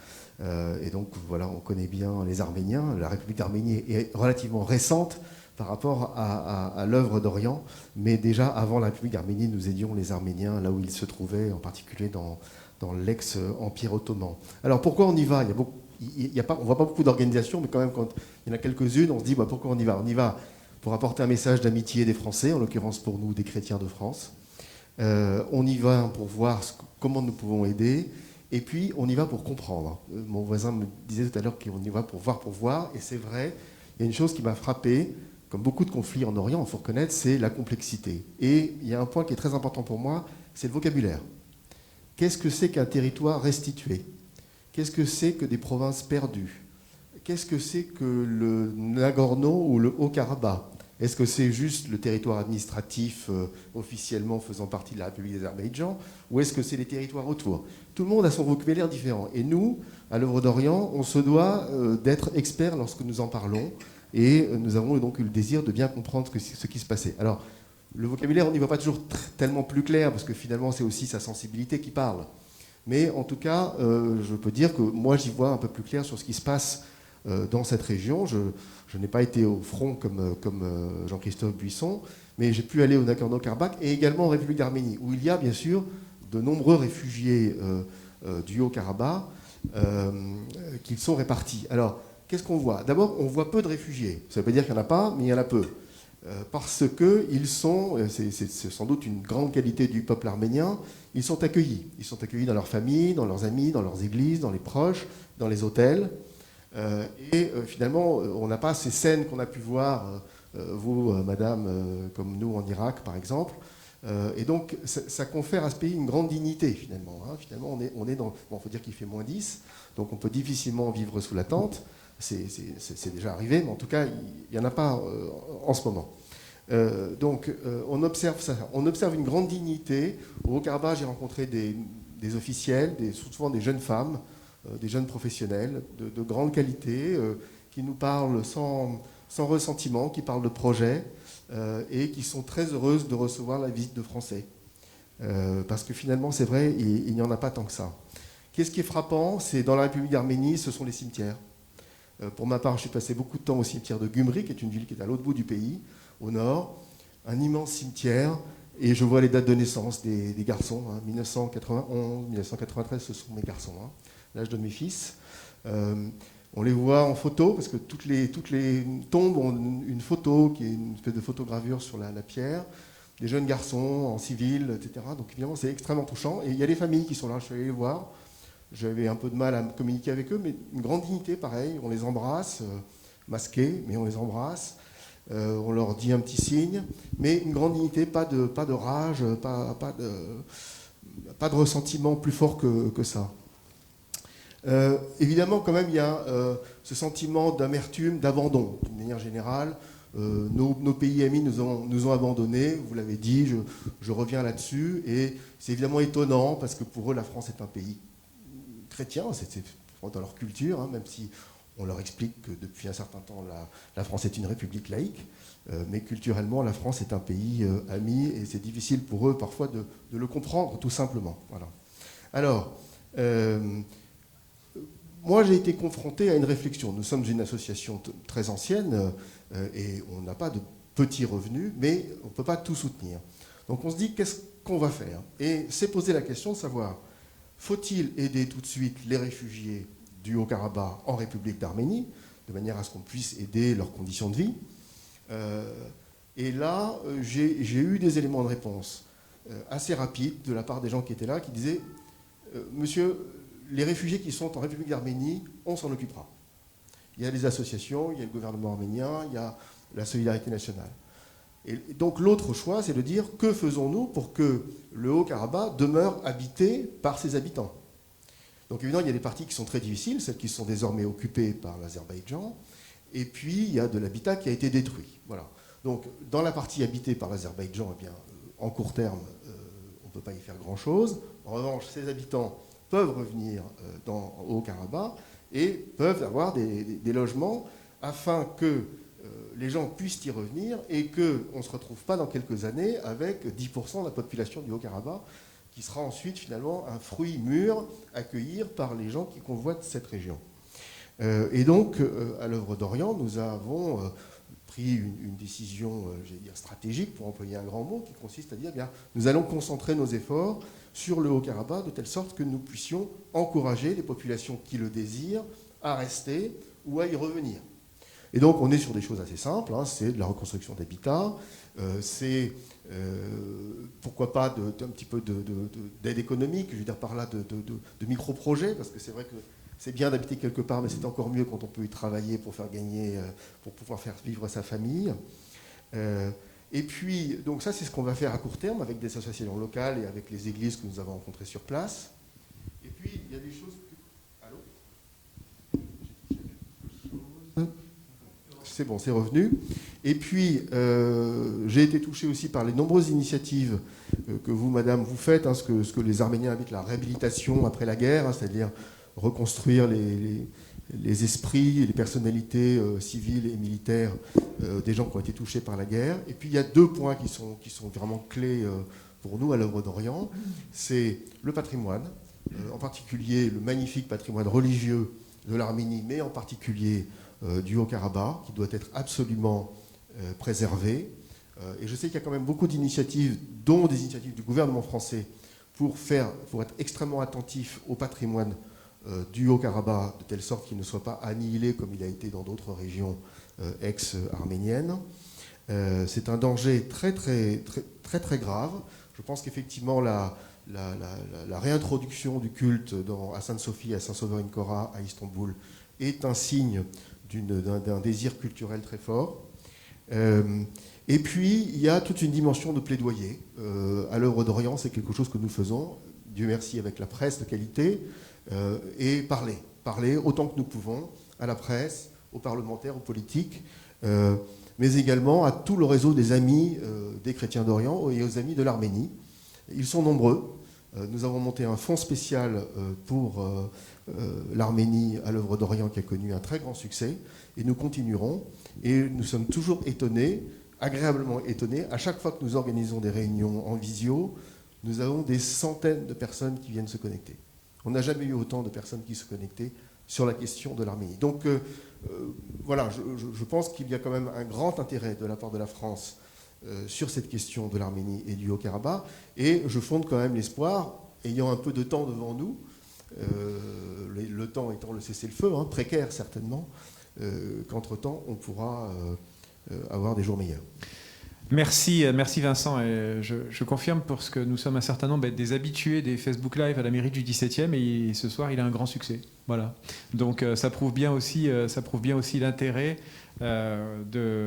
Et donc, voilà, on connaît bien les Arméniens. La République d'Arménie est relativement récente par rapport à l'œuvre d'Orient. Mais déjà, avant la République d'Arménie, nous aidions les Arméniens là où ils se trouvaient, en particulier dans l'ex-empire ottoman. Alors, pourquoi on y va ? On ne voit pas beaucoup d'organisations, mais quand même, quand il y en a quelques-unes, on se dit pourquoi on y va ? On y va pour apporter un message d'amitié des Français, en l'occurrence pour nous, des chrétiens de France. On y va pour voir comment nous pouvons aider. et puis on y va pour comprendre. Mon voisin me disait tout à l'heure qu'on y va pour voir, et c'est vrai, il y a une chose qui m'a frappé, comme beaucoup de conflits en Orient, il faut reconnaître, c'est la complexité. Et il y a un point qui est très important pour moi, c'est le vocabulaire. Qu'est-ce que c'est qu'un territoire restitué? Qu'est-ce que c'est que des provinces perdues? Qu'est-ce que c'est que le Nagorno ou le Haut-Karabakh? Est-ce que c'est juste le territoire administratif officiellement faisant partie de la République d'Azerbaïdjan, ou est-ce que c'est les territoires autour? Tout le monde a son vocabulaire différent. Et nous, à l'œuvre d'Orient, on se doit d'être experts lorsque nous en parlons, et nous avons donc eu le désir de bien comprendre ce qui se passait. Alors, le vocabulaire, on n'y voit pas toujours tellement plus clair, parce que finalement, c'est aussi sa sensibilité qui parle. Mais en tout cas, je peux dire que moi, j'y vois un peu plus clair sur ce qui se passe dans cette région. Je n'ai pas été au front comme Jean-Christophe Buisson, mais j'ai pu aller au Nagorno-Karabakh et également en République d'Arménie, où il y a bien sûr de nombreux réfugiés du Haut-Karabakh qui sont répartis. Alors, qu'est-ce qu'on voit? D'abord, on voit peu de réfugiés. Ça ne veut pas dire qu'il n'y en a pas, mais il y en a peu. Parce qu'ils sont, c'est sans doute une grande qualité du peuple arménien, ils sont accueillis. Ils sont accueillis dans leurs familles, dans leurs amis, dans leurs églises, dans les proches, dans les hôtels. Finalement, on n'a pas ces scènes qu'on a pu voir, vous, madame, comme nous en Irak, par exemple. Et donc, ça confère à ce pays une grande dignité, finalement. Finalement, on est dans... Bon, il faut dire qu'il fait -10, donc on peut difficilement vivre sous la tente. C'est déjà arrivé, mais en tout cas, il n'y en a pas en ce moment. On observe ça. On observe une grande dignité. Au Haut-Karabakh, j'ai rencontré des officiels, souvent des jeunes femmes, des jeunes professionnels de grande qualité, qui nous parlent sans ressentiment, qui parlent de projets, et qui sont très heureuses de recevoir la visite de Français. Parce que finalement, c'est vrai, il n'y en a pas tant que ça. Qu'est-ce qui est frappant? C'est dans la République d'Arménie, ce sont les cimetières. Pour ma part, je suis passé beaucoup de temps au cimetière de Gümrük, qui est une ville qui est à l'autre bout du pays, au nord. Un immense cimetière, et je vois les dates de naissance des garçons. 1991, 1993, ce sont mes garçons, l'âge de mes fils. On les voit en photo, parce que toutes les tombes ont une photo, qui est une espèce de photogravure sur la pierre. Des jeunes garçons en civil, etc. Donc évidemment, c'est extrêmement touchant. Et il y a les familles qui sont là, je suis allé les voir. J'avais un peu de mal à communiquer avec eux, mais une grande dignité, pareil. On les embrasse, masqués, mais on les embrasse. On leur dit un petit signe, mais une grande dignité, pas de rage, pas de ressentiment plus fort que ça. Évidemment, quand même, il y a ce sentiment d'amertume, d'abandon, d'une manière générale. Nos pays amis nous ont abandonnés, vous l'avez dit, je reviens là-dessus, et c'est évidemment étonnant, parce que pour eux, la France est un pays chrétien, c'est dans leur culture, même si on leur explique que depuis un certain temps, la France est une république laïque, mais culturellement, la France est un pays ami, et c'est difficile pour eux parfois de le comprendre, tout simplement. Voilà. Alors, moi, j'ai été confronté à une réflexion. Nous sommes une association très ancienne, et on n'a pas de petits revenus, mais on ne peut pas tout soutenir. Donc on se dit, qu'est-ce qu'on va faire? Et c'est poser la question de savoir, faut-il aider tout de suite les réfugiés du Haut-Karabakh en République d'Arménie, de manière à ce qu'on puisse aider leurs conditions de vie? Et là, j'ai eu des éléments de réponse assez rapides de la part des gens qui étaient là, qui disaient « Monsieur, les réfugiés qui sont en République d'Arménie, on s'en occupera. Il y a des associations, il y a le gouvernement arménien, il y a la solidarité nationale. » Et donc l'autre choix, c'est de dire que faisons-nous pour que le Haut-Karabakh demeure habité par ses habitants. Donc évidemment, il y a des parties qui sont très difficiles, celles qui sont désormais occupées par l'Azerbaïdjan, et puis il y a de l'habitat qui a été détruit. Voilà. Donc dans la partie habitée par l'Azerbaïdjan, eh bien, en court terme, on ne peut pas y faire grand-chose. En revanche, ces habitants peuvent revenir au Haut-Karabakh et peuvent avoir des logements afin que les gens puissent y revenir et qu'on ne se retrouve pas dans quelques années avec 10% de la population du Haut-Karabakh qui sera ensuite finalement un fruit mûr à cueillir par les gens qui convoitent cette région. Et donc, à l'œuvre d'Orient, nous avons pris une décision, j'allais dire stratégique, pour employer un grand mot, qui consiste à dire, bien, nous allons concentrer nos efforts sur le Haut-Karabakh de telle sorte que nous puissions encourager les populations qui le désirent à rester ou à y revenir. Et donc on est sur des choses assez simples, c'est de la reconstruction d'habitat, c'est pourquoi pas d'un petit peu d'aide économique, je veux dire par là de micro-projets, parce que c'est vrai que c'est bien d'habiter quelque part, mais c'est encore mieux quand on peut y travailler pour faire gagner, pour pouvoir faire vivre sa famille. Et puis, donc ça, c'est ce qu'on va faire à court terme avec des associations locales et avec les églises que nous avons rencontrées sur place. Et puis, il y a des choses... Allô ? C'est bon, c'est revenu. Et puis, j'ai été touché aussi par les nombreuses initiatives que vous, madame, vous faites, hein, ce que les Arméniens appellent la réhabilitation après la guerre, hein, c'est-à-dire reconstruire les esprits et les personnalités civiles et militaires des gens qui ont été touchés par la guerre. Et puis, il y a deux points qui sont vraiment clés pour nous à l'œuvre d'Orient. C'est le patrimoine, en particulier le magnifique patrimoine religieux de l'Arménie, mais en particulier du Haut-Karabakh, qui doit être absolument préservé. Et je sais qu'il y a quand même beaucoup d'initiatives, dont des initiatives du gouvernement français, pour être extrêmement attentif au patrimoine du Haut-Karabakh, de telle sorte qu'il ne soit pas annihilé comme il a été dans d'autres régions ex-arméniennes. C'est un danger très, très, très, très, très grave. Je pense qu'effectivement, la réintroduction du culte à Sainte-Sophie, à Saint-Sauveur-Incora, à Istanbul, est un signe d'un désir culturel très fort. Et puis, il y a toute une dimension de plaidoyer. À l'œuvre d'Orient, c'est quelque chose que nous faisons, Dieu merci, avec la presse de qualité, et parler autant que nous pouvons à la presse, aux parlementaires, aux politiques, mais également à tout le réseau des amis des chrétiens d'Orient et aux amis de l'Arménie. Ils sont nombreux. Nous avons monté un fonds spécial pour l'Arménie à l'œuvre d'Orient qui a connu un très grand succès, et nous continuerons. Et nous sommes toujours étonnés, agréablement étonnés, à chaque fois que nous organisons des réunions en visio, nous avons des centaines de personnes qui viennent se connecter. On n'a jamais eu autant de personnes qui se connectaient sur la question de l'Arménie. Donc voilà, je pense qu'il y a quand même un grand intérêt de la part de la France sur cette question de l'Arménie et du Haut-Karabakh, et je fonde quand même l'espoir, ayant un peu de temps devant nous, le temps étant le cessez-le-feu, hein, précaire certainement, qu'entre-temps on pourra avoir des jours meilleurs. Merci Vincent. Et je confirme parce que nous sommes un certain nombre des habitués des Facebook Live à la mairie du 17e, et ce soir il a un grand succès. Voilà. Donc ça prouve bien aussi l'intérêt des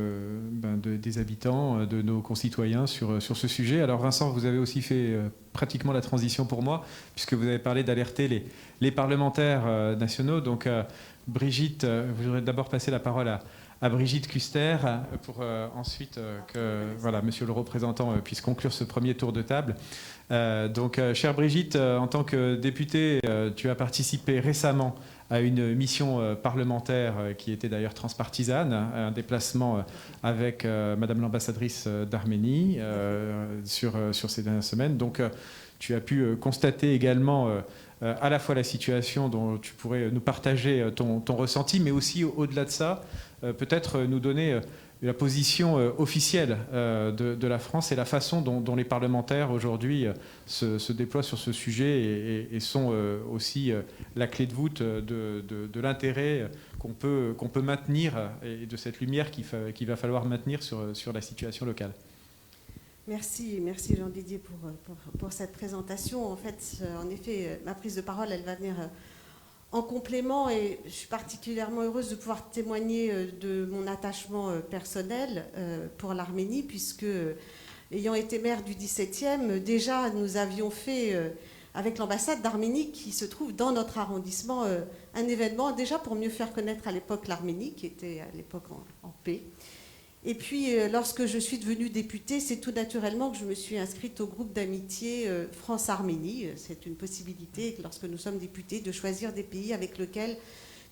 habitants, de nos concitoyens sur ce sujet. Alors Vincent, vous avez aussi fait pratiquement la transition pour moi, puisque vous avez parlé d'alerter les parlementaires nationaux. Donc Brigitte, je voudrais d'abord passer la parole à Brigitte Kuster pour ensuite que monsieur le représentant puisse conclure ce premier tour de table. Donc, chère Brigitte, en tant que députée, tu as participé récemment à une mission parlementaire qui était d'ailleurs transpartisane, un déplacement avec Madame l'ambassadrice d'Arménie sur ces dernières semaines. Donc, tu as pu constater également à la fois la situation dont tu pourrais nous partager ton ressenti, mais aussi au-delà de ça, peut-être nous donner la position officielle de la France et la façon dont les parlementaires aujourd'hui se déploient sur ce sujet et sont aussi la clé de voûte de l'intérêt qu'on peut maintenir et de cette lumière qu'il va falloir maintenir sur la situation locale. Merci Jean-Didier pour cette présentation. En fait, en effet, ma prise de parole, elle va venir en complément, et je suis particulièrement heureuse de pouvoir témoigner de mon attachement personnel pour l'Arménie, puisque, ayant été maire du 17e, déjà nous avions fait, avec l'ambassade d'Arménie qui se trouve dans notre arrondissement, un événement déjà pour mieux faire connaître à l'époque l'Arménie, qui était à l'époque en paix. Et puis, lorsque je suis devenue députée, c'est tout naturellement que je me suis inscrite au groupe d'amitié France-Arménie. C'est une possibilité, lorsque nous sommes députés, de choisir des pays avec lesquels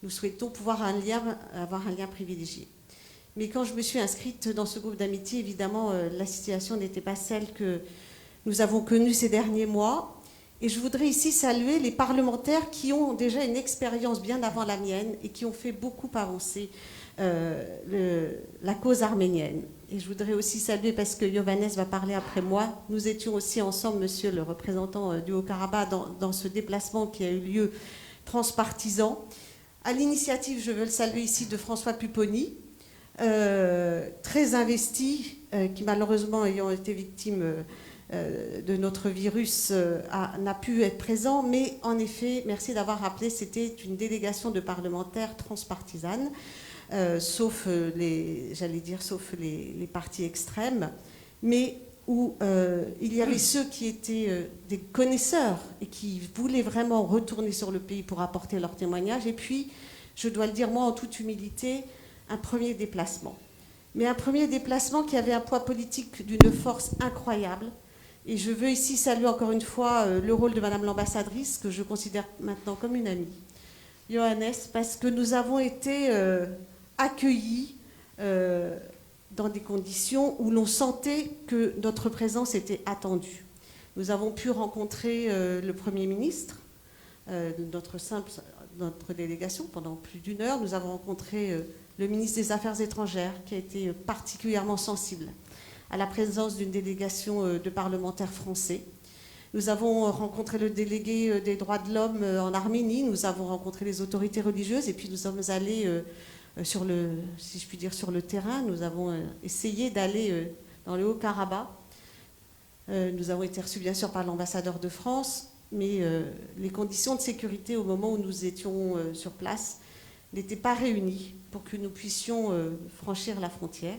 nous souhaitons pouvoir avoir un lien privilégié. Mais quand je me suis inscrite dans ce groupe d'amitié, évidemment, la situation n'était pas celle que nous avons connue ces derniers mois. Et je voudrais ici saluer les parlementaires qui ont déjà une expérience bien avant la mienne et qui ont fait beaucoup avancer la cause arménienne. Et je voudrais aussi saluer, parce que Yohannes va parler après moi, nous étions aussi ensemble, monsieur le représentant du Haut-Karabakh, dans ce déplacement qui a eu lieu transpartisan. À l'initiative, je veux le saluer ici, de François Pupponi, très investi, qui malheureusement ayant été victime de notre virus n'a pu être présent, mais en effet, merci d'avoir rappelé, c'était une délégation de parlementaires transpartisane, sauf sauf les partis extrêmes, mais où il y avait ceux qui étaient des connaisseurs et qui voulaient vraiment retourner sur le pays pour apporter leur témoignage, et puis, je dois le dire moi en toute humilité, un premier déplacement. Mais un premier déplacement qui avait un poids politique d'une force incroyable. Et je veux ici saluer encore une fois le rôle de Madame l'ambassadrice, que je considère maintenant comme une amie, Johannes, parce que nous avons été accueillis dans des conditions où l'on sentait que notre présence était attendue. Nous avons pu rencontrer le Premier ministre, notre délégation, pendant plus d'une heure. Nous avons rencontré le ministre des Affaires étrangères, qui a été particulièrement sensible à la présence d'une délégation de parlementaires français. Nous avons rencontré le délégué des droits de l'homme en Arménie, nous avons rencontré les autorités religieuses, et puis nous sommes allés sur le terrain. Nous avons essayé d'aller dans le Haut-Karabakh. Nous avons été reçus bien sûr par l'ambassadeur de France, mais les conditions de sécurité au moment où nous étions sur place n'étaient pas réunies pour que nous puissions franchir la frontière.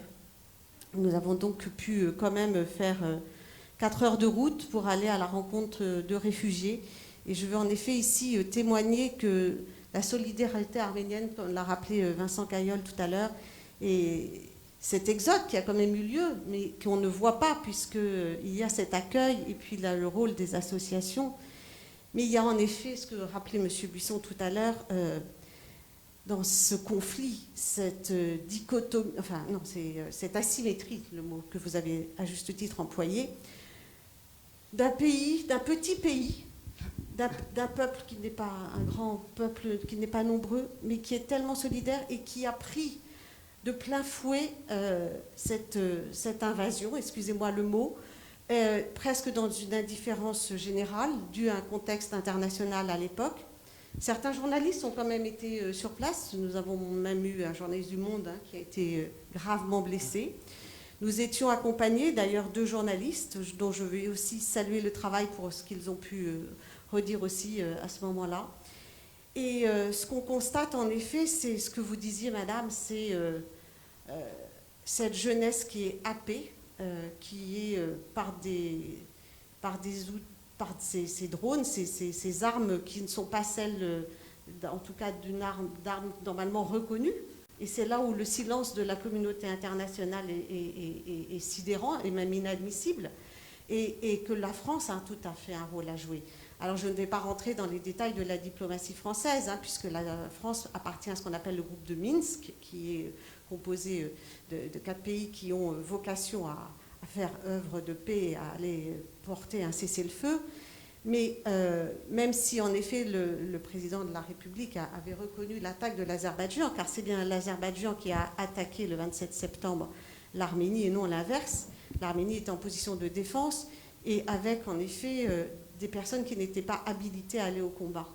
Nous avons donc pu quand même faire 4 heures de route pour aller à la rencontre de réfugiés. Et je veux en effet ici témoigner que la solidarité arménienne, comme l'a rappelé Vincent Caillol tout à l'heure, et cet exode qui a quand même eu lieu, mais qu'on ne voit pas puisqu'il y a cet accueil et puis là, le rôle des associations. Mais il y a en effet, ce que rappelait M. Buisson tout à l'heure, dans ce conflit, cette dichotomie, enfin non, c'est cette asymétrie, le mot que vous avez à juste titre employé, d'un petit pays, d'un peuple qui n'est pas un grand peuple, qui n'est pas nombreux, mais qui est tellement solidaire et qui a pris de plein fouet cette invasion, excusez-moi le mot, presque dans une indifférence générale, due à un contexte international à l'époque. Certains journalistes ont quand même été sur place. Nous avons même eu un journaliste du Monde qui a été gravement blessé. Nous étions accompagnés d'ailleurs de journalistes, dont je vais aussi saluer le travail pour ce qu'ils ont pu redire aussi à ce moment-là. Et ce qu'on constate en effet, c'est ce que vous disiez, madame, c'est cette jeunesse qui est happée, qui est par ces drones, ces armes qui ne sont pas celles, en tout cas, d'armes normalement reconnues. Et c'est là où le silence de la communauté internationale est sidérant et même inadmissible, et que la France a tout à fait un rôle à jouer. Alors je ne vais pas rentrer dans les détails de la diplomatie française, puisque la France appartient à ce qu'on appelle le groupe de Minsk, qui est composé de 4 pays qui ont vocation à faire œuvre de paix, à aller porter un cessez-le-feu. Mais même si en effet le président de la République avait reconnu l'attaque de l'Azerbaïdjan, car c'est bien l'Azerbaïdjan qui a attaqué le 27 septembre l'Arménie et non l'inverse, l'Arménie était en position de défense et avec en effet des personnes qui n'étaient pas habilitées à aller au combat.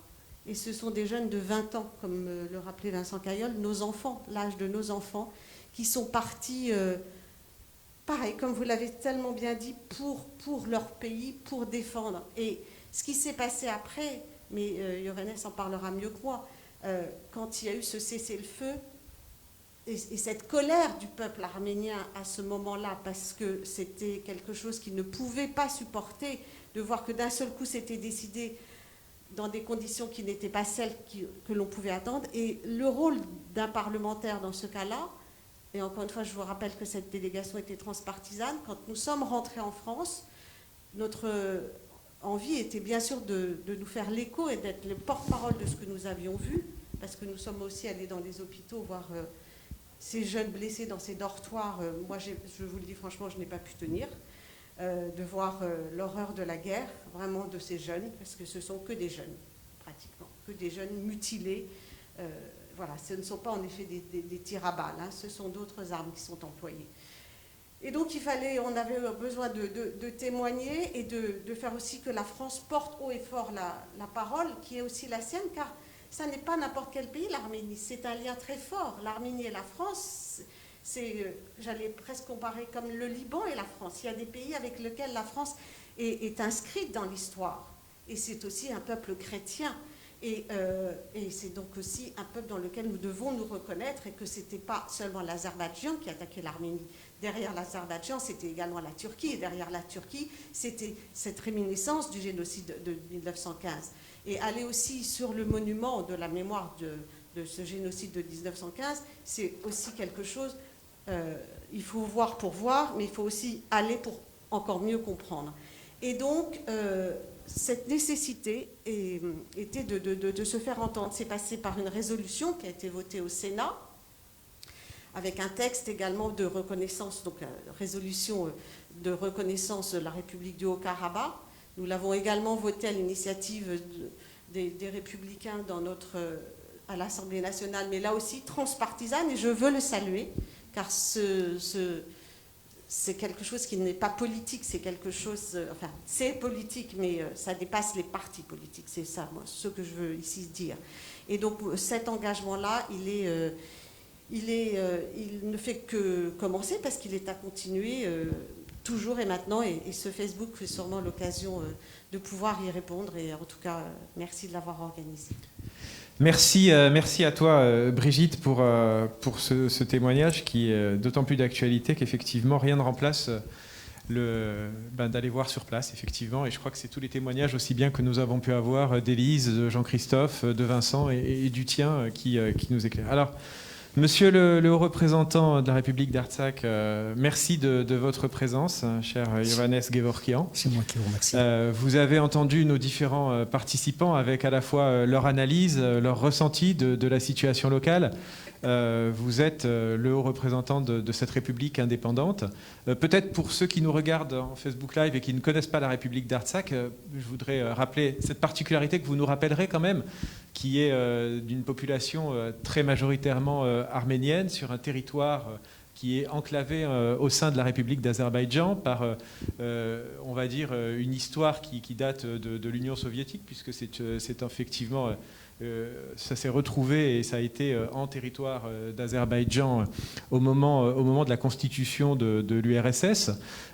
Et ce sont des jeunes de 20 ans, comme le rappelait Vincent Caillol, nos enfants, l'âge de nos enfants, qui sont partis... pareil, comme vous l'avez tellement bien dit, pour leur pays, pour défendre. Et ce qui s'est passé après, mais Johannes en parlera mieux que moi, quand il y a eu ce cessez-le-feu, et cette colère du peuple arménien à ce moment-là, parce que c'était quelque chose qu'il ne pouvait pas supporter, de voir que d'un seul coup c'était décidé dans des conditions qui n'étaient pas celles que l'on pouvait attendre. Et le rôle d'un parlementaire dans ce cas-là, et encore une fois, je vous rappelle que cette délégation était transpartisane. Quand nous sommes rentrés en France, notre envie était bien sûr de nous faire l'écho et d'être le porte-parole de ce que nous avions vu, parce que nous sommes aussi allés dans les hôpitaux voir ces jeunes blessés dans ces dortoirs. Moi, je vous le dis franchement, je n'ai pas pu tenir, de voir l'horreur de la guerre, vraiment de ces jeunes, parce que ce sont que des jeunes, pratiquement, que des jeunes mutilés. Voilà, ce ne sont pas en effet des tirs à balles, ce sont d'autres armes qui sont employées. Et donc on avait besoin de témoigner et de faire aussi que la France porte haut et fort la parole, qui est aussi la sienne, car ça n'est pas n'importe quel pays, l'Arménie, c'est un lien très fort. L'Arménie et la France, j'allais presque comparer comme le Liban et la France. Il y a des pays avec lesquels la France est inscrite dans l'histoire. Et c'est aussi un peuple chrétien. Et c'est donc aussi un peuple dans lequel nous devons nous reconnaître, et que ce n'était pas seulement l'Azerbaïdjan qui attaquait l'Arménie. Derrière l'Azerbaïdjan, c'était également la Turquie, et derrière la Turquie, c'était cette réminiscence du génocide de 1915. Et aller aussi sur le monument de la mémoire de ce génocide de 1915, c'est aussi quelque chose, il faut voir pour voir, mais il faut aussi aller pour encore mieux comprendre. Et donc, cette nécessité était de se faire entendre. C'est passé par une résolution qui a été votée au Sénat, avec un texte également de reconnaissance, donc résolution de reconnaissance de la République du Haut-Karabakh. Nous l'avons également voté à l'initiative des Républicains à l'Assemblée nationale, mais là aussi transpartisane, et je veux le saluer, car c'est quelque chose qui n'est pas politique, c'est quelque chose, enfin, c'est politique, mais ça dépasse les partis politiques, c'est ça, moi, ce que je veux ici dire. Et donc, cet engagement-là, il ne fait que commencer, parce qu'il est à continuer toujours et maintenant, et ce Facebook fait sûrement l'occasion de pouvoir y répondre, et en tout cas, merci de l'avoir organisé. Merci à toi, Brigitte, pour ce témoignage qui est d'autant plus d'actualité qu'effectivement, rien ne remplace d'aller voir sur place, effectivement. Et je crois que c'est tous les témoignages, aussi bien que nous avons pu avoir d'Élise, de Jean-Christophe, de Vincent et du tien qui nous éclairent. Alors, Monsieur le haut représentant de la République d'Artsakh, merci de votre présence, cher Ioannis Gevorkian. C'est moi qui vous remercie. Vous avez entendu nos différents participants avec à la fois leur analyse, leur ressenti de la situation locale. Vous êtes le haut représentant de cette République indépendante. Peut-être pour ceux qui nous regardent en Facebook Live et qui ne connaissent pas la République d'Artsakh, je voudrais rappeler cette particularité que vous nous rappellerez quand même, qui est d'une population très majoritairement arménienne sur un territoire qui est enclavé au sein de la République d'Azerbaïdjan par, on va dire, une histoire qui date de l'Union soviétique, puisque c'est effectivement... ça s'est retrouvé et ça a été en territoire d'Azerbaïdjan au moment de la constitution de l'URSS,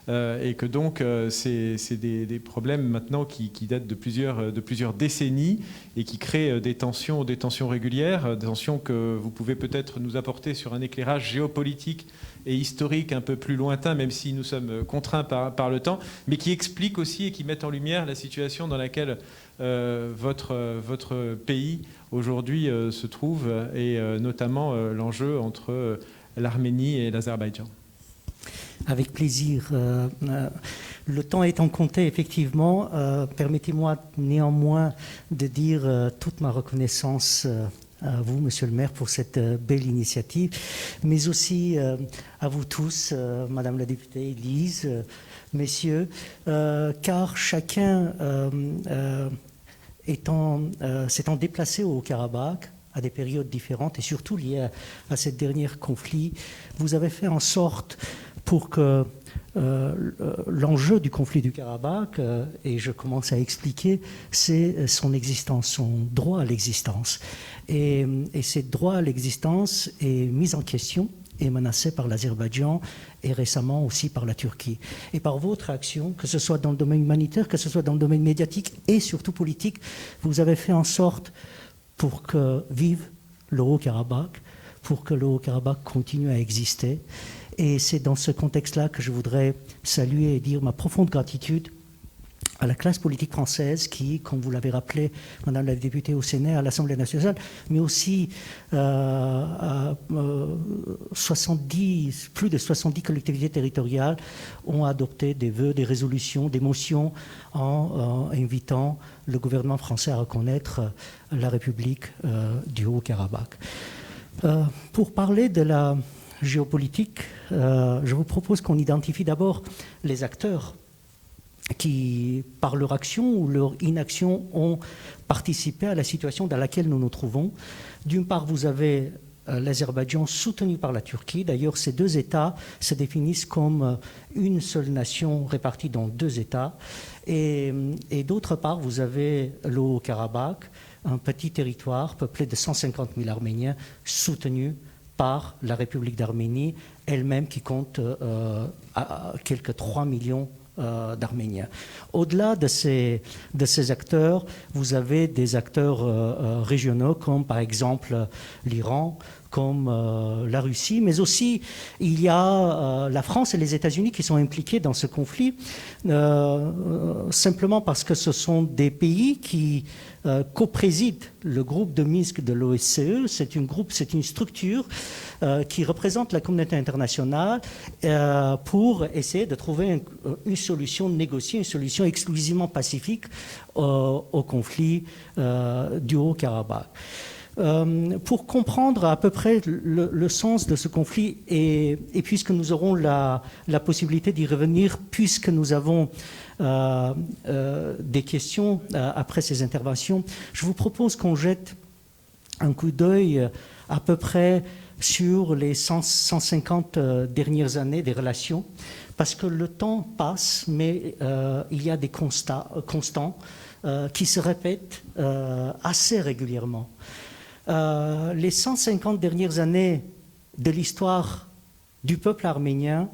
et que donc c'est des problèmes maintenant qui datent de plusieurs décennies et qui créent des tensions régulières, des tensions que vous pouvez peut-être nous apporter sur un éclairage géopolitique et historique un peu plus lointain, même si nous sommes contraints par le temps, mais qui expliquent aussi et qui mettent en lumière la situation dans laquelle votre pays aujourd'hui se trouve, et notamment l'enjeu entre l'Arménie et l'Azerbaïdjan. Avec plaisir. Le temps étant compté, effectivement, permettez-moi néanmoins de dire toute ma reconnaissance à vous, Monsieur le maire, pour cette belle initiative, mais aussi à vous tous, Madame la députée Élise, messieurs, car chacun s'étant déplacé au Haut-Karabakh à des périodes différentes et surtout liées à ce dernier conflit, vous avez fait en sorte pour que l'enjeu du conflit du Karabakh, et je commence à expliquer, c'est son existence, son droit à l'existence. Et ce droit à l'existence est mis en question et menacé par l'Azerbaïdjan et récemment aussi par la Turquie. Et par votre action, que ce soit dans le domaine humanitaire, que ce soit dans le domaine médiatique et surtout politique, vous avez fait en sorte pour que vive le Haut-Karabakh, pour que le Haut-Karabakh continue à exister. Et c'est dans ce contexte-là que je voudrais saluer et dire ma profonde gratitude à la classe politique française qui, comme vous l'avez rappelé, Madame la députée au Sénat, à l'Assemblée nationale, mais aussi à plus de 70 collectivités territoriales ont adopté des vœux, des résolutions, des motions en invitant le gouvernement français à reconnaître la République du Haut-Karabakh. Pour parler de la géopolitique, je vous propose qu'on identifie d'abord les acteurs qui, par leur action ou leur inaction, ont participé à la situation dans laquelle nous nous trouvons. D'une part, vous avez l'Azerbaïdjan soutenu par la Turquie. D'ailleurs, ces deux États se définissent comme une seule nation répartie dans deux États. Et d'autre part, vous avez le Haut-Karabakh, un petit territoire peuplé de 150 000 Arméniens soutenu par la République d'Arménie, elle-même qui compte quelques 3 millions d'Arméniens. Au-delà de ces acteurs, vous avez des acteurs régionaux comme par exemple l'Iran, comme la Russie, mais aussi il y a la France et les États-Unis qui sont impliqués dans ce conflit, simplement parce que ce sont des pays qui coprésident le groupe de Minsk de l'OSCE. C'est une structure qui représente la communauté internationale pour essayer de trouver une solution négociée, une solution exclusivement pacifique au conflit du Haut-Karabakh. Pour comprendre à peu près le sens de ce conflit, et puisque nous aurons la possibilité d'y revenir, puisque nous avons des questions après ces interventions, je vous propose qu'on jette un coup d'œil à peu près sur les 150 dernières années des relations, parce que le temps passe, mais il y a des constats constants qui se répètent assez régulièrement. Les 150 dernières années de l'histoire du peuple arménien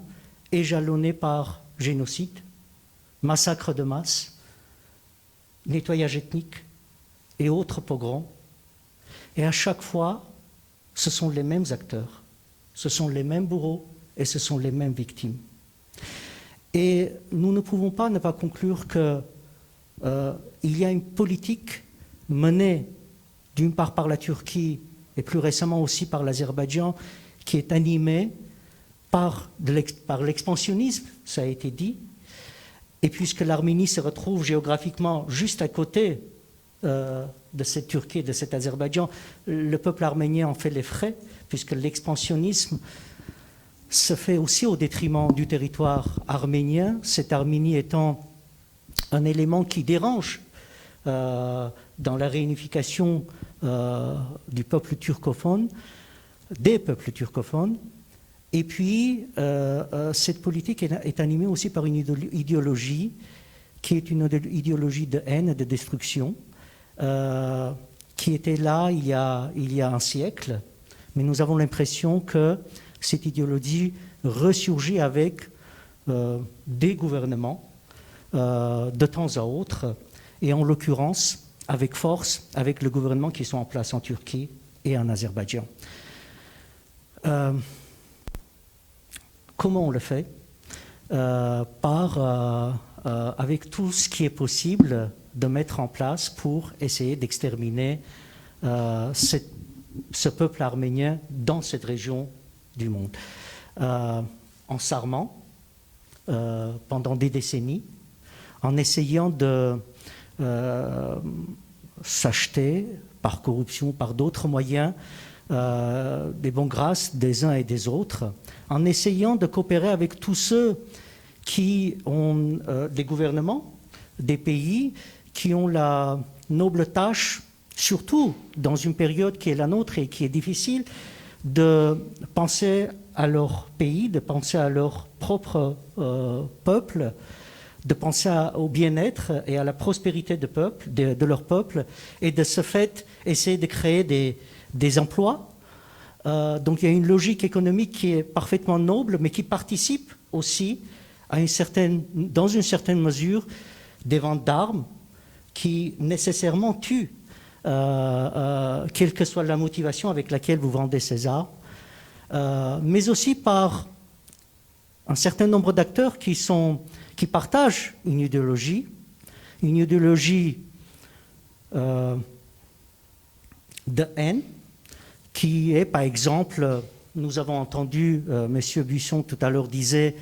est jalonnée par génocide, massacre de masse, nettoyage ethnique et autres pogroms. Et à chaque fois, ce sont les mêmes acteurs, ce sont les mêmes bourreaux et ce sont les mêmes victimes. Et nous ne pouvons pas ne pas conclure qu'il y a une politique menée d'une part par la Turquie et plus récemment aussi par l'Azerbaïdjan, qui est animée par l'expansionnisme, ça a été dit. Et puisque l'Arménie se retrouve géographiquement juste à côté de cette Turquie, de cet Azerbaïdjan, le peuple arménien en fait les frais, puisque l'expansionnisme se fait aussi au détriment du territoire arménien, cette Arménie étant un élément qui dérange dans la réunification du peuple turcophone, des peuples turcophones. Et puis, cette politique est animée aussi par une idéologie qui est une idéologie de haine, de destruction, qui était là il y a un siècle, mais nous avons l'impression que cette idéologie ressurgit avec des gouvernements de temps à autre, et en l'occurrence avec force avec le gouvernement qui sont en place en Turquie et en Azerbaïdjan. Comment on le fait? Avec tout ce qui est possible de mettre en place pour essayer d'exterminer ce peuple arménien dans cette région du monde. En s'armant pendant des décennies, en essayant de s'acheter par corruption, par d'autres moyens, des bonnes grâces des uns et des autres, en essayant de coopérer avec tous ceux qui ont des gouvernements, des pays qui ont la noble tâche, surtout dans une période qui est la nôtre et qui est difficile, de penser à leur pays, de penser à leur propre peuple, de penser au bien-être et à la prospérité de leur peuple, et de ce fait essayer de créer des emplois. Donc il y a une logique économique qui est parfaitement noble, mais qui participe aussi dans une certaine mesure des ventes d'armes qui nécessairement tuent, quelle que soit la motivation avec laquelle vous vendez ces armes, mais aussi par un certain nombre d'acteurs qui partagent une idéologie de haine, qui est, par exemple, nous avons entendu M. Buisson tout à l'heure disait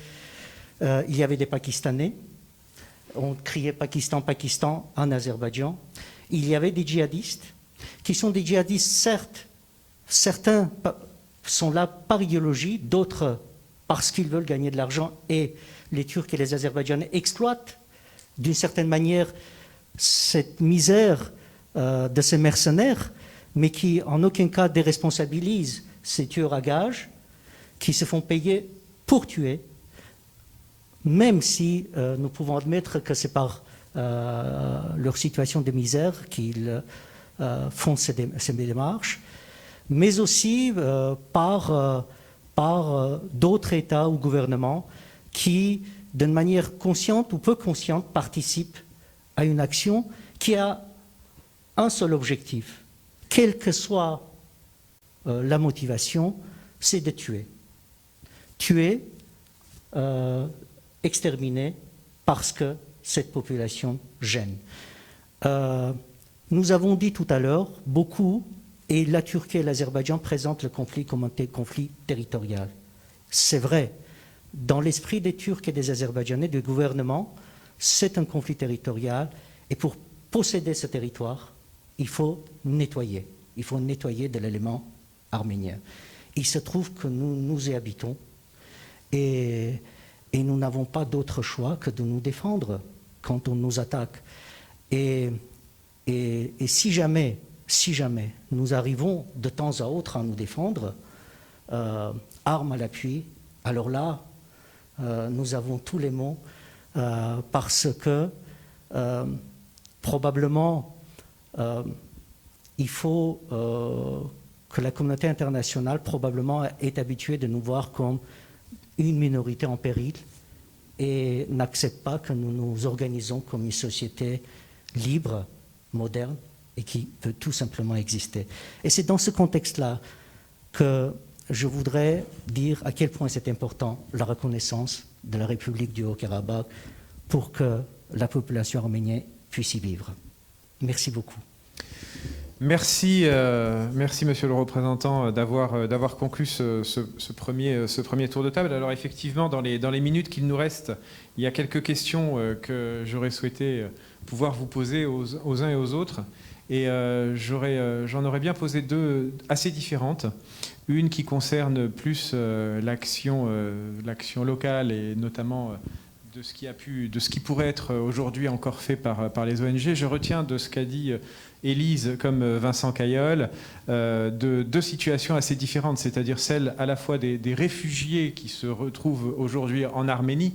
il y avait des Pakistanais, on criait Pakistan, Pakistan en Azerbaïdjan. Il y avait des djihadistes, qui sont des djihadistes, certes, certains sont là par idéologie, d'autres parce qu'ils veulent gagner de l'argent, et les Turcs et les Azerbaïdjanais exploitent d'une certaine manière cette misère de ces mercenaires, mais qui en aucun cas déresponsabilisent ces tueurs à gages qui se font payer pour tuer, même si nous pouvons admettre que c'est par leur situation de misère qu'ils font ces démarches, mais aussi par d'autres États ou gouvernements qui d'une manière consciente ou peu consciente, participe à une action qui a un seul objectif, quelle que soit la motivation, c'est de tuer. Tuer, exterminer, parce que cette population gêne. Nous avons dit tout à l'heure, beaucoup, et la Turquie et l'Azerbaïdjan présentent le conflit comme un conflit territorial. C'est vrai. Dans l'esprit des Turcs et des Azerbaïdjanais, du gouvernement, c'est un conflit territorial. Et pour posséder ce territoire, il faut nettoyer. Il faut nettoyer de l'élément arménien. Il se trouve que nous y habitons et nous n'avons pas d'autre choix que de nous défendre quand on nous attaque. Et si jamais nous arrivons de temps à autre à nous défendre, armes à l'appui, alors là, nous avons tous les mots parce que probablement il faut que la communauté internationale probablement est habituée de nous voir comme une minorité en péril et n'accepte pas que nous nous organisons comme une société libre, moderne et qui peut tout simplement exister. Et c'est dans ce contexte-là que je voudrais dire à quel point c'est important la reconnaissance de la République du Haut-Karabakh pour que la population arménienne puisse y vivre. Merci beaucoup. Merci, monsieur le représentant, d'avoir conclu ce premier tour de table. Alors effectivement, dans les minutes qu'il nous reste, il y a quelques questions que j'aurais souhaité pouvoir vous poser aux uns et aux autres. Et j'en aurais bien posé deux assez différentes. Une qui concerne plus l'action locale et notamment de ce qui pourrait être aujourd'hui encore fait par les ONG. Je retiens de ce qu'a dit Élise comme Vincent Cailleul de deux situations assez différentes, c'est-à-dire celle à la fois des réfugiés qui se retrouvent aujourd'hui en Arménie,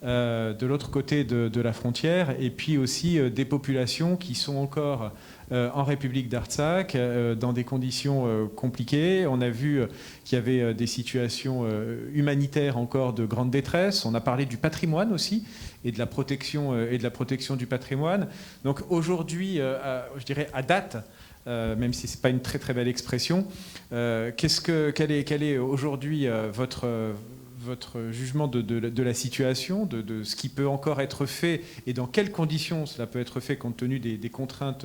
de l'autre côté de la frontière, et puis aussi des populations qui sont encore en République d'Artsakh, dans des conditions compliquées. On a vu qu'il y avait des situations humanitaires encore de grande détresse. On a parlé du patrimoine aussi et de la protection du patrimoine. Donc aujourd'hui, je dirais à date, même si ce n'est pas une très très belle expression, quel est aujourd'hui votre jugement de la situation, de ce qui peut encore être fait et dans quelles conditions cela peut être fait compte tenu des contraintes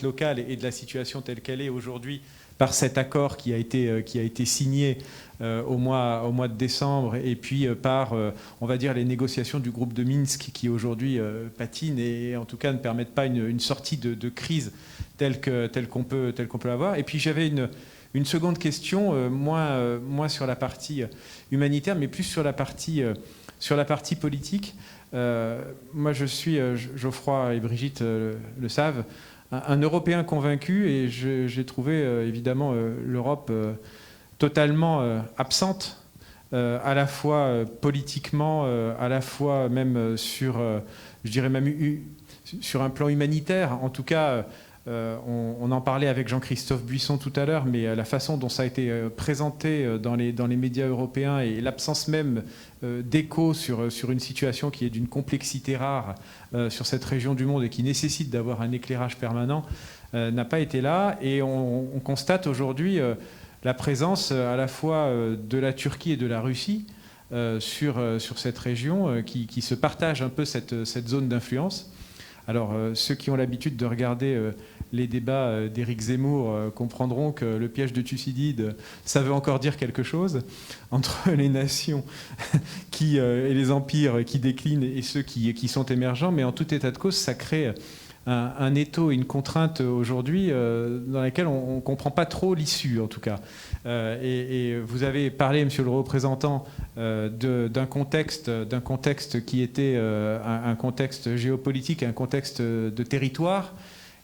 locales et de la situation telle qu'elle est aujourd'hui par cet accord qui a été signé au mois de décembre et puis par, on va dire, les négociations du groupe de Minsk qui aujourd'hui patinent et en tout cas ne permettent pas une sortie de crise telle qu'on peut l'avoir. Et puis j'avais une seconde question, moins sur la partie humanitaire, mais plus sur la partie politique. Moi, je suis, Geoffroy et Brigitte le savent, un Européen convaincu, et j'ai trouvé évidemment l'Europe totalement absente, à la fois politiquement, à la fois même sur un plan humanitaire, en tout cas. On en parlait avec Jean-Christophe Buisson tout à l'heure, mais la façon dont ça a été présenté dans les médias européens et l'absence même d'écho sur une situation qui est d'une complexité rare sur cette région du monde et qui nécessite d'avoir un éclairage permanent n'a pas été là. Et on constate aujourd'hui la présence à la fois de la Turquie et de la Russie sur cette région qui se partagent un peu cette zone d'influence. Alors, ceux qui ont l'habitude de regarder les débats d'Éric Zemmour comprendront que le piège de Thucydide, ça veut encore dire quelque chose entre les nations et les empires qui déclinent et ceux qui sont émergents. Mais en tout état de cause, ça crée un étau, une contrainte aujourd'hui dans laquelle on ne comprend pas trop l'issue, en tout cas. Et vous avez parlé, monsieur le représentant, d'un contexte qui était un contexte géopolitique, un contexte de territoire.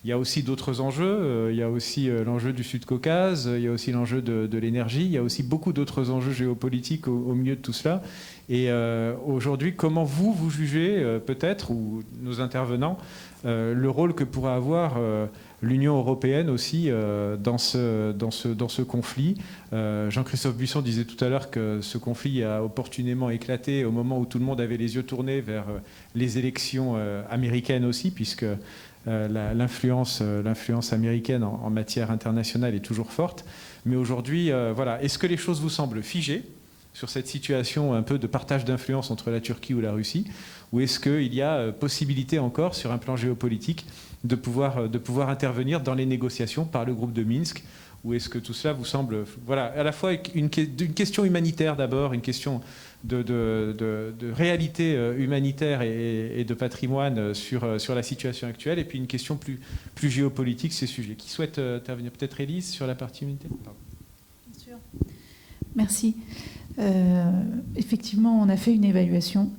Il y a aussi d'autres enjeux. Il y a aussi l'enjeu du Sud-Caucase, il y a aussi l'enjeu de l'énergie, il y a aussi beaucoup d'autres enjeux géopolitiques au milieu de tout cela. Et aujourd'hui, comment vous jugez, peut-être, ou nos intervenants, le rôle que pourrait avoir l'Union européenne aussi dans ce conflit. Jean-Christophe Buisson disait tout à l'heure que ce conflit a opportunément éclaté au moment où tout le monde avait les yeux tournés vers les élections américaines aussi, puisque l'influence américaine en matière internationale est toujours forte. Mais aujourd'hui, voilà, est-ce que les choses vous semblent figées sur cette situation un peu de partage d'influence entre la Turquie ou la Russie, ou est-ce qu'il y a possibilité encore, sur un plan géopolitique, de pouvoir intervenir dans les négociations par le groupe de Minsk, ou est-ce que tout cela vous semble, voilà, à la fois une question humanitaire d'abord, une question de réalité humanitaire et de patrimoine sur la situation actuelle, et puis une question plus géopolitique, ces sujets. Qui souhaite intervenir? Peut-être Élise sur la partie humanitaire? Bien sûr. Merci. Effectivement, on a fait une évaluation.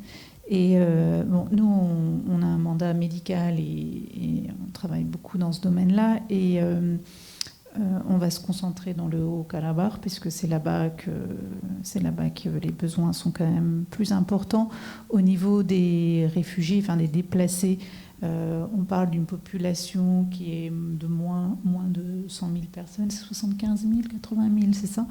Et bon, nous, on a un mandat médical et on travaille beaucoup dans ce domaine-là. Et on va se concentrer dans le Haut-Karabakh, puisque c'est là-bas que les besoins sont quand même plus importants. Au niveau des réfugiés, enfin des déplacés, on parle d'une population qui est de moins de 100 000 personnes, c'est 75 000, 80 000, c'est ça.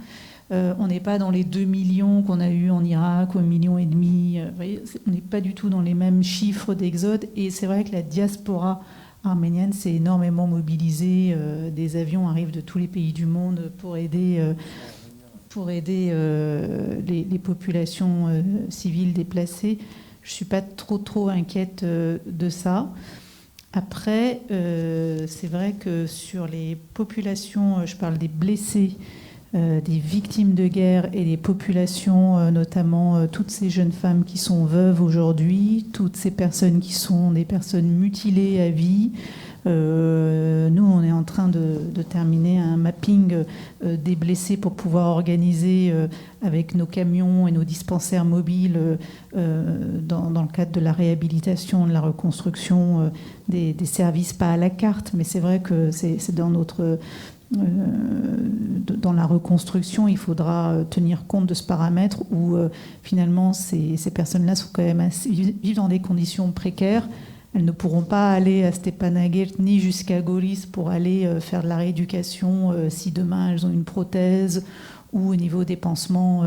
On n'est pas dans les 2 millions qu'on a eu en Irak, ou 1,5 million. Vous voyez, on n'est pas du tout dans les mêmes chiffres d'exode. Et c'est vrai que la diaspora arménienne s'est énormément mobilisée. Des avions arrivent de tous les pays du monde pour aider les populations civiles déplacées. Je ne suis pas trop inquiète de ça. Après, c'est vrai que sur les populations, je parle des blessés, des victimes de guerre et des populations, notamment toutes ces jeunes femmes qui sont veuves aujourd'hui, toutes ces personnes qui sont des personnes mutilées à vie. Nous, on est en train de terminer un mapping des blessés pour pouvoir organiser avec nos camions et nos dispensaires mobiles dans le cadre de la réhabilitation, de la reconstruction des services, pas à la carte, mais c'est vrai que c'est dans notre... dans la reconstruction, il faudra tenir compte de ce paramètre où finalement ces personnes-là sont quand même vivent dans des conditions précaires. Elles ne pourront pas aller à Stepanakert ni jusqu'à Goris pour aller faire de la rééducation si demain elles ont une prothèse ou au niveau des pansements.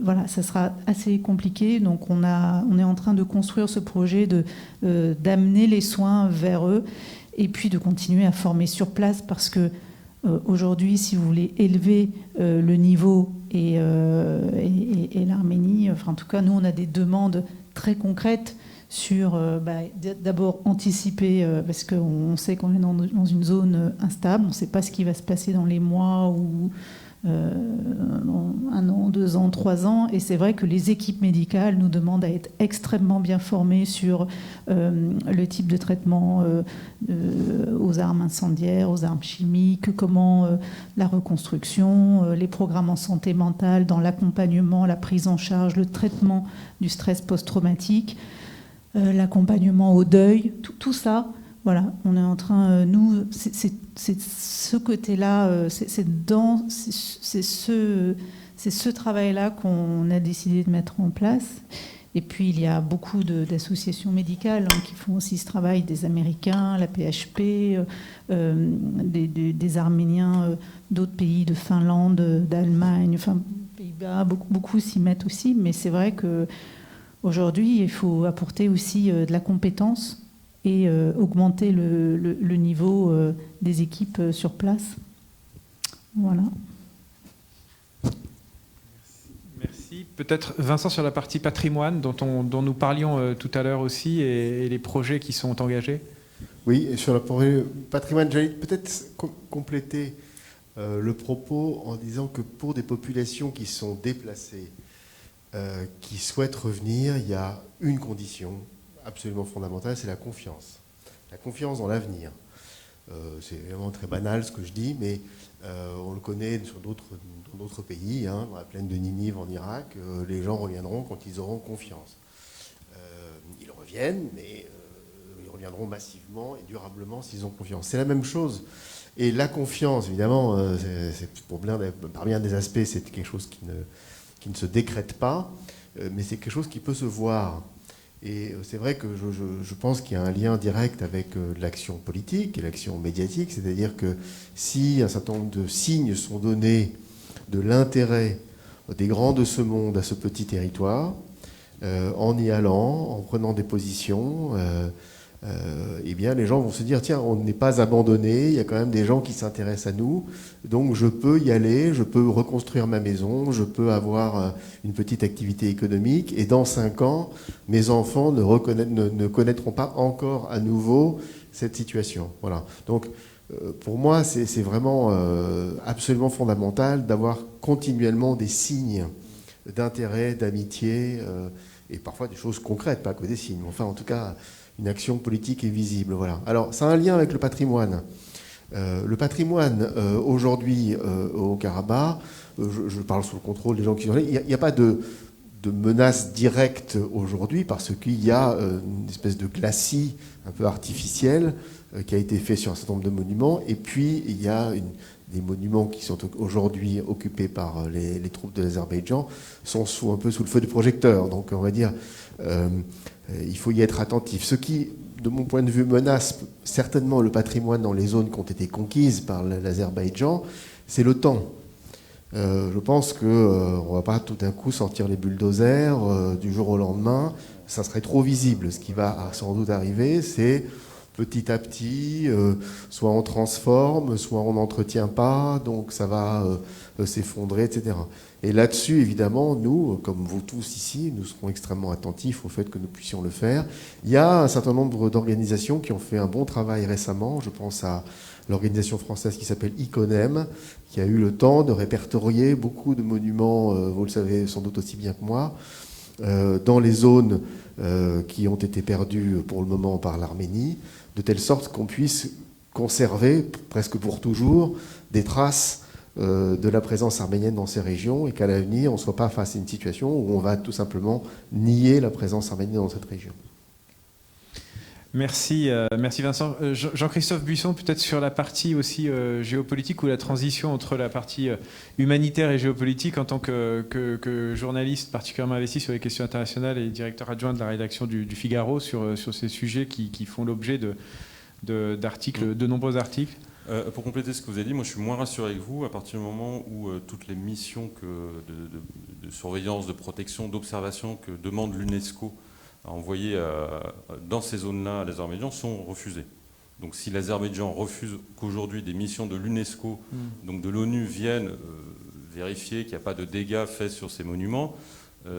Voilà, ça sera assez compliqué. Donc on est en train de construire ce projet d'amener les soins vers eux et puis de continuer à former sur place parce que aujourd'hui, si vous voulez élever le niveau et l'Arménie, enfin, en tout cas, nous, on a des demandes très concrètes sur, d'abord, anticiper, parce qu'on sait qu'on est dans une zone instable, on ne sait pas ce qui va se passer dans les mois ou dans 1 an, 2 ans, 3 ans. Et c'est vrai que les équipes médicales nous demandent à être extrêmement bien formées sur le type de traitement aux armes incendiaires, aux armes chimiques, comment la reconstruction, les programmes en santé mentale, dans l'accompagnement, la prise en charge, le traitement du stress post-traumatique, l'accompagnement au deuil, tout ça. Voilà, on est en train, nous, c'est ce côté-là, c'est ce travail-là qu'on a décidé de mettre en place. Et puis, il y a beaucoup d'associations médicales qui font aussi ce travail, des Américains, la PHP, des Arméniens d'autres pays, de Finlande, d'Allemagne, enfin, Pays-Bas, beaucoup s'y mettent aussi. Mais c'est vrai qu'aujourd'hui, il faut apporter aussi de la compétence et augmenter le niveau des équipes sur place. Voilà. Merci. Peut-être Vincent sur la partie patrimoine dont nous parlions tout à l'heure aussi et les projets qui sont engagés. Oui, et sur le patrimoine, j'allais peut-être compléter le propos en disant que pour des populations qui sont déplacées, qui souhaitent revenir, il y a une condition absolument fondamentale, c'est la confiance. La confiance dans l'avenir. C'est vraiment très banal ce que je dis, mais on le connaît sur d'autres pays, hein, dans la plaine de Ninive en Irak, les gens reviendront quand ils auront confiance. Ils reviennent, mais ils reviendront massivement et durablement s'ils ont confiance. C'est la même chose. Et la confiance, évidemment, c'est par bien des aspects, c'est quelque chose qui ne se décrète pas, mais c'est quelque chose qui peut se voir. Et c'est vrai que je pense qu'il y a un lien direct avec l'action politique et l'action médiatique, c'est-à-dire que si un certain nombre de signes sont donnés de l'intérêt des grands de ce monde à ce petit territoire, en y allant, en prenant des positions, eh bien les gens vont se dire, tiens, on n'est pas abandonné, il y a quand même des gens qui s'intéressent à nous, donc je peux y aller, je peux reconstruire ma maison, je peux avoir une petite activité économique, et dans 5 ans, mes enfants ne connaîtront pas encore à nouveau cette situation. Voilà. Donc pour moi, c'est vraiment absolument fondamental d'avoir continuellement des signes d'intérêt, d'amitié, et parfois des choses concrètes, pas que des signes, mais enfin en tout cas une action politique est visible. Voilà. Alors ça a un lien avec le patrimoine. Le patrimoine aujourd'hui au Karabakh, je parle sous le contrôle des gens qui sont là, il n'y a pas de menace directe aujourd'hui parce qu'il y a une espèce de glacis un peu artificiel qui a été fait sur un certain nombre de monuments, et puis il y a des monuments qui sont aujourd'hui occupés par les troupes de l'Azerbaïdjan, sont un peu sous le feu du projecteur. Donc on va dire, il faut y être attentif. Ce qui, de mon point de vue, menace certainement le patrimoine dans les zones qui ont été conquises par l'Azerbaïdjan, c'est le temps. Je pense qu'on ne va pas tout d'un coup sortir les bulldozers du jour au lendemain. Ça serait trop visible. Ce qui va sans doute arriver, c'est petit à petit, soit on transforme, soit on n'entretient pas, donc ça va s'effondrer, etc. Et là-dessus, évidemment, nous, comme vous tous ici, nous serons extrêmement attentifs au fait que nous puissions le faire. Il y a un certain nombre d'organisations qui ont fait un bon travail récemment. Je pense à l'organisation française qui s'appelle ICONEM, qui a eu le temps de répertorier beaucoup de monuments, vous le savez sans doute aussi bien que moi, dans les zones qui ont été perdues pour le moment par l'Arménie, de telle sorte qu'on puisse conserver, presque pour toujours, des traces de la présence arménienne dans ces régions, et qu'à l'avenir, on ne soit pas face à une situation où on va tout simplement nier la présence arménienne dans cette région. Merci, merci Vincent. Jean-Christophe Buisson, peut-être sur la partie aussi géopolitique, ou la transition entre la partie humanitaire et géopolitique, en tant que journaliste particulièrement investi sur les questions internationales et directeur adjoint de la rédaction du Figaro sur ces sujets qui font l'objet d'articles, de nombreux articles. Pour compléter ce que vous avez dit, moi je suis moins rassuré que vous à partir du moment où toutes les missions de surveillance, de protection, d'observation que demande l'UNESCO à envoyer dans ces zones-là à l'Azerbaïdjan sont refusées. Donc si l'Azerbaïdjan refuse qu'aujourd'hui des missions de l'UNESCO, donc de l'ONU, viennent vérifier qu'il n'y a pas de dégâts faits sur ces monuments,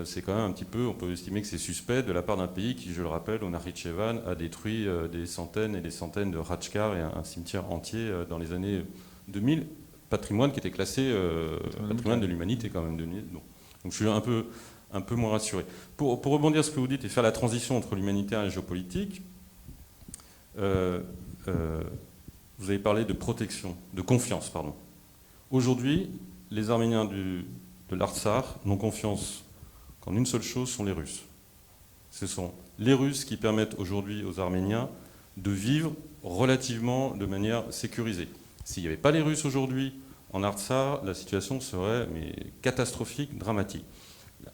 c'est quand même un petit peu, on peut estimer que c'est suspect de la part d'un pays qui, je le rappelle, au Nakhitchevan, a détruit des centaines et des centaines de Khachkar et un cimetière entier dans les années 2000, patrimoine qui était classé patrimoine de l'humanité quand même. Donc je suis un peu moins rassuré. Pour rebondir sur ce que vous dites et faire la transition entre l'humanitaire et le géopolitique, vous avez parlé de protection, de confiance, pardon. Aujourd'hui, les Arméniens de l'Artsakh n'ont confiance qu'en une seule chose, sont les Russes. Ce sont les Russes qui permettent aujourd'hui aux Arméniens de vivre relativement de manière sécurisée. S'il n'y avait pas les Russes aujourd'hui en Artsakh, la situation serait catastrophique, dramatique.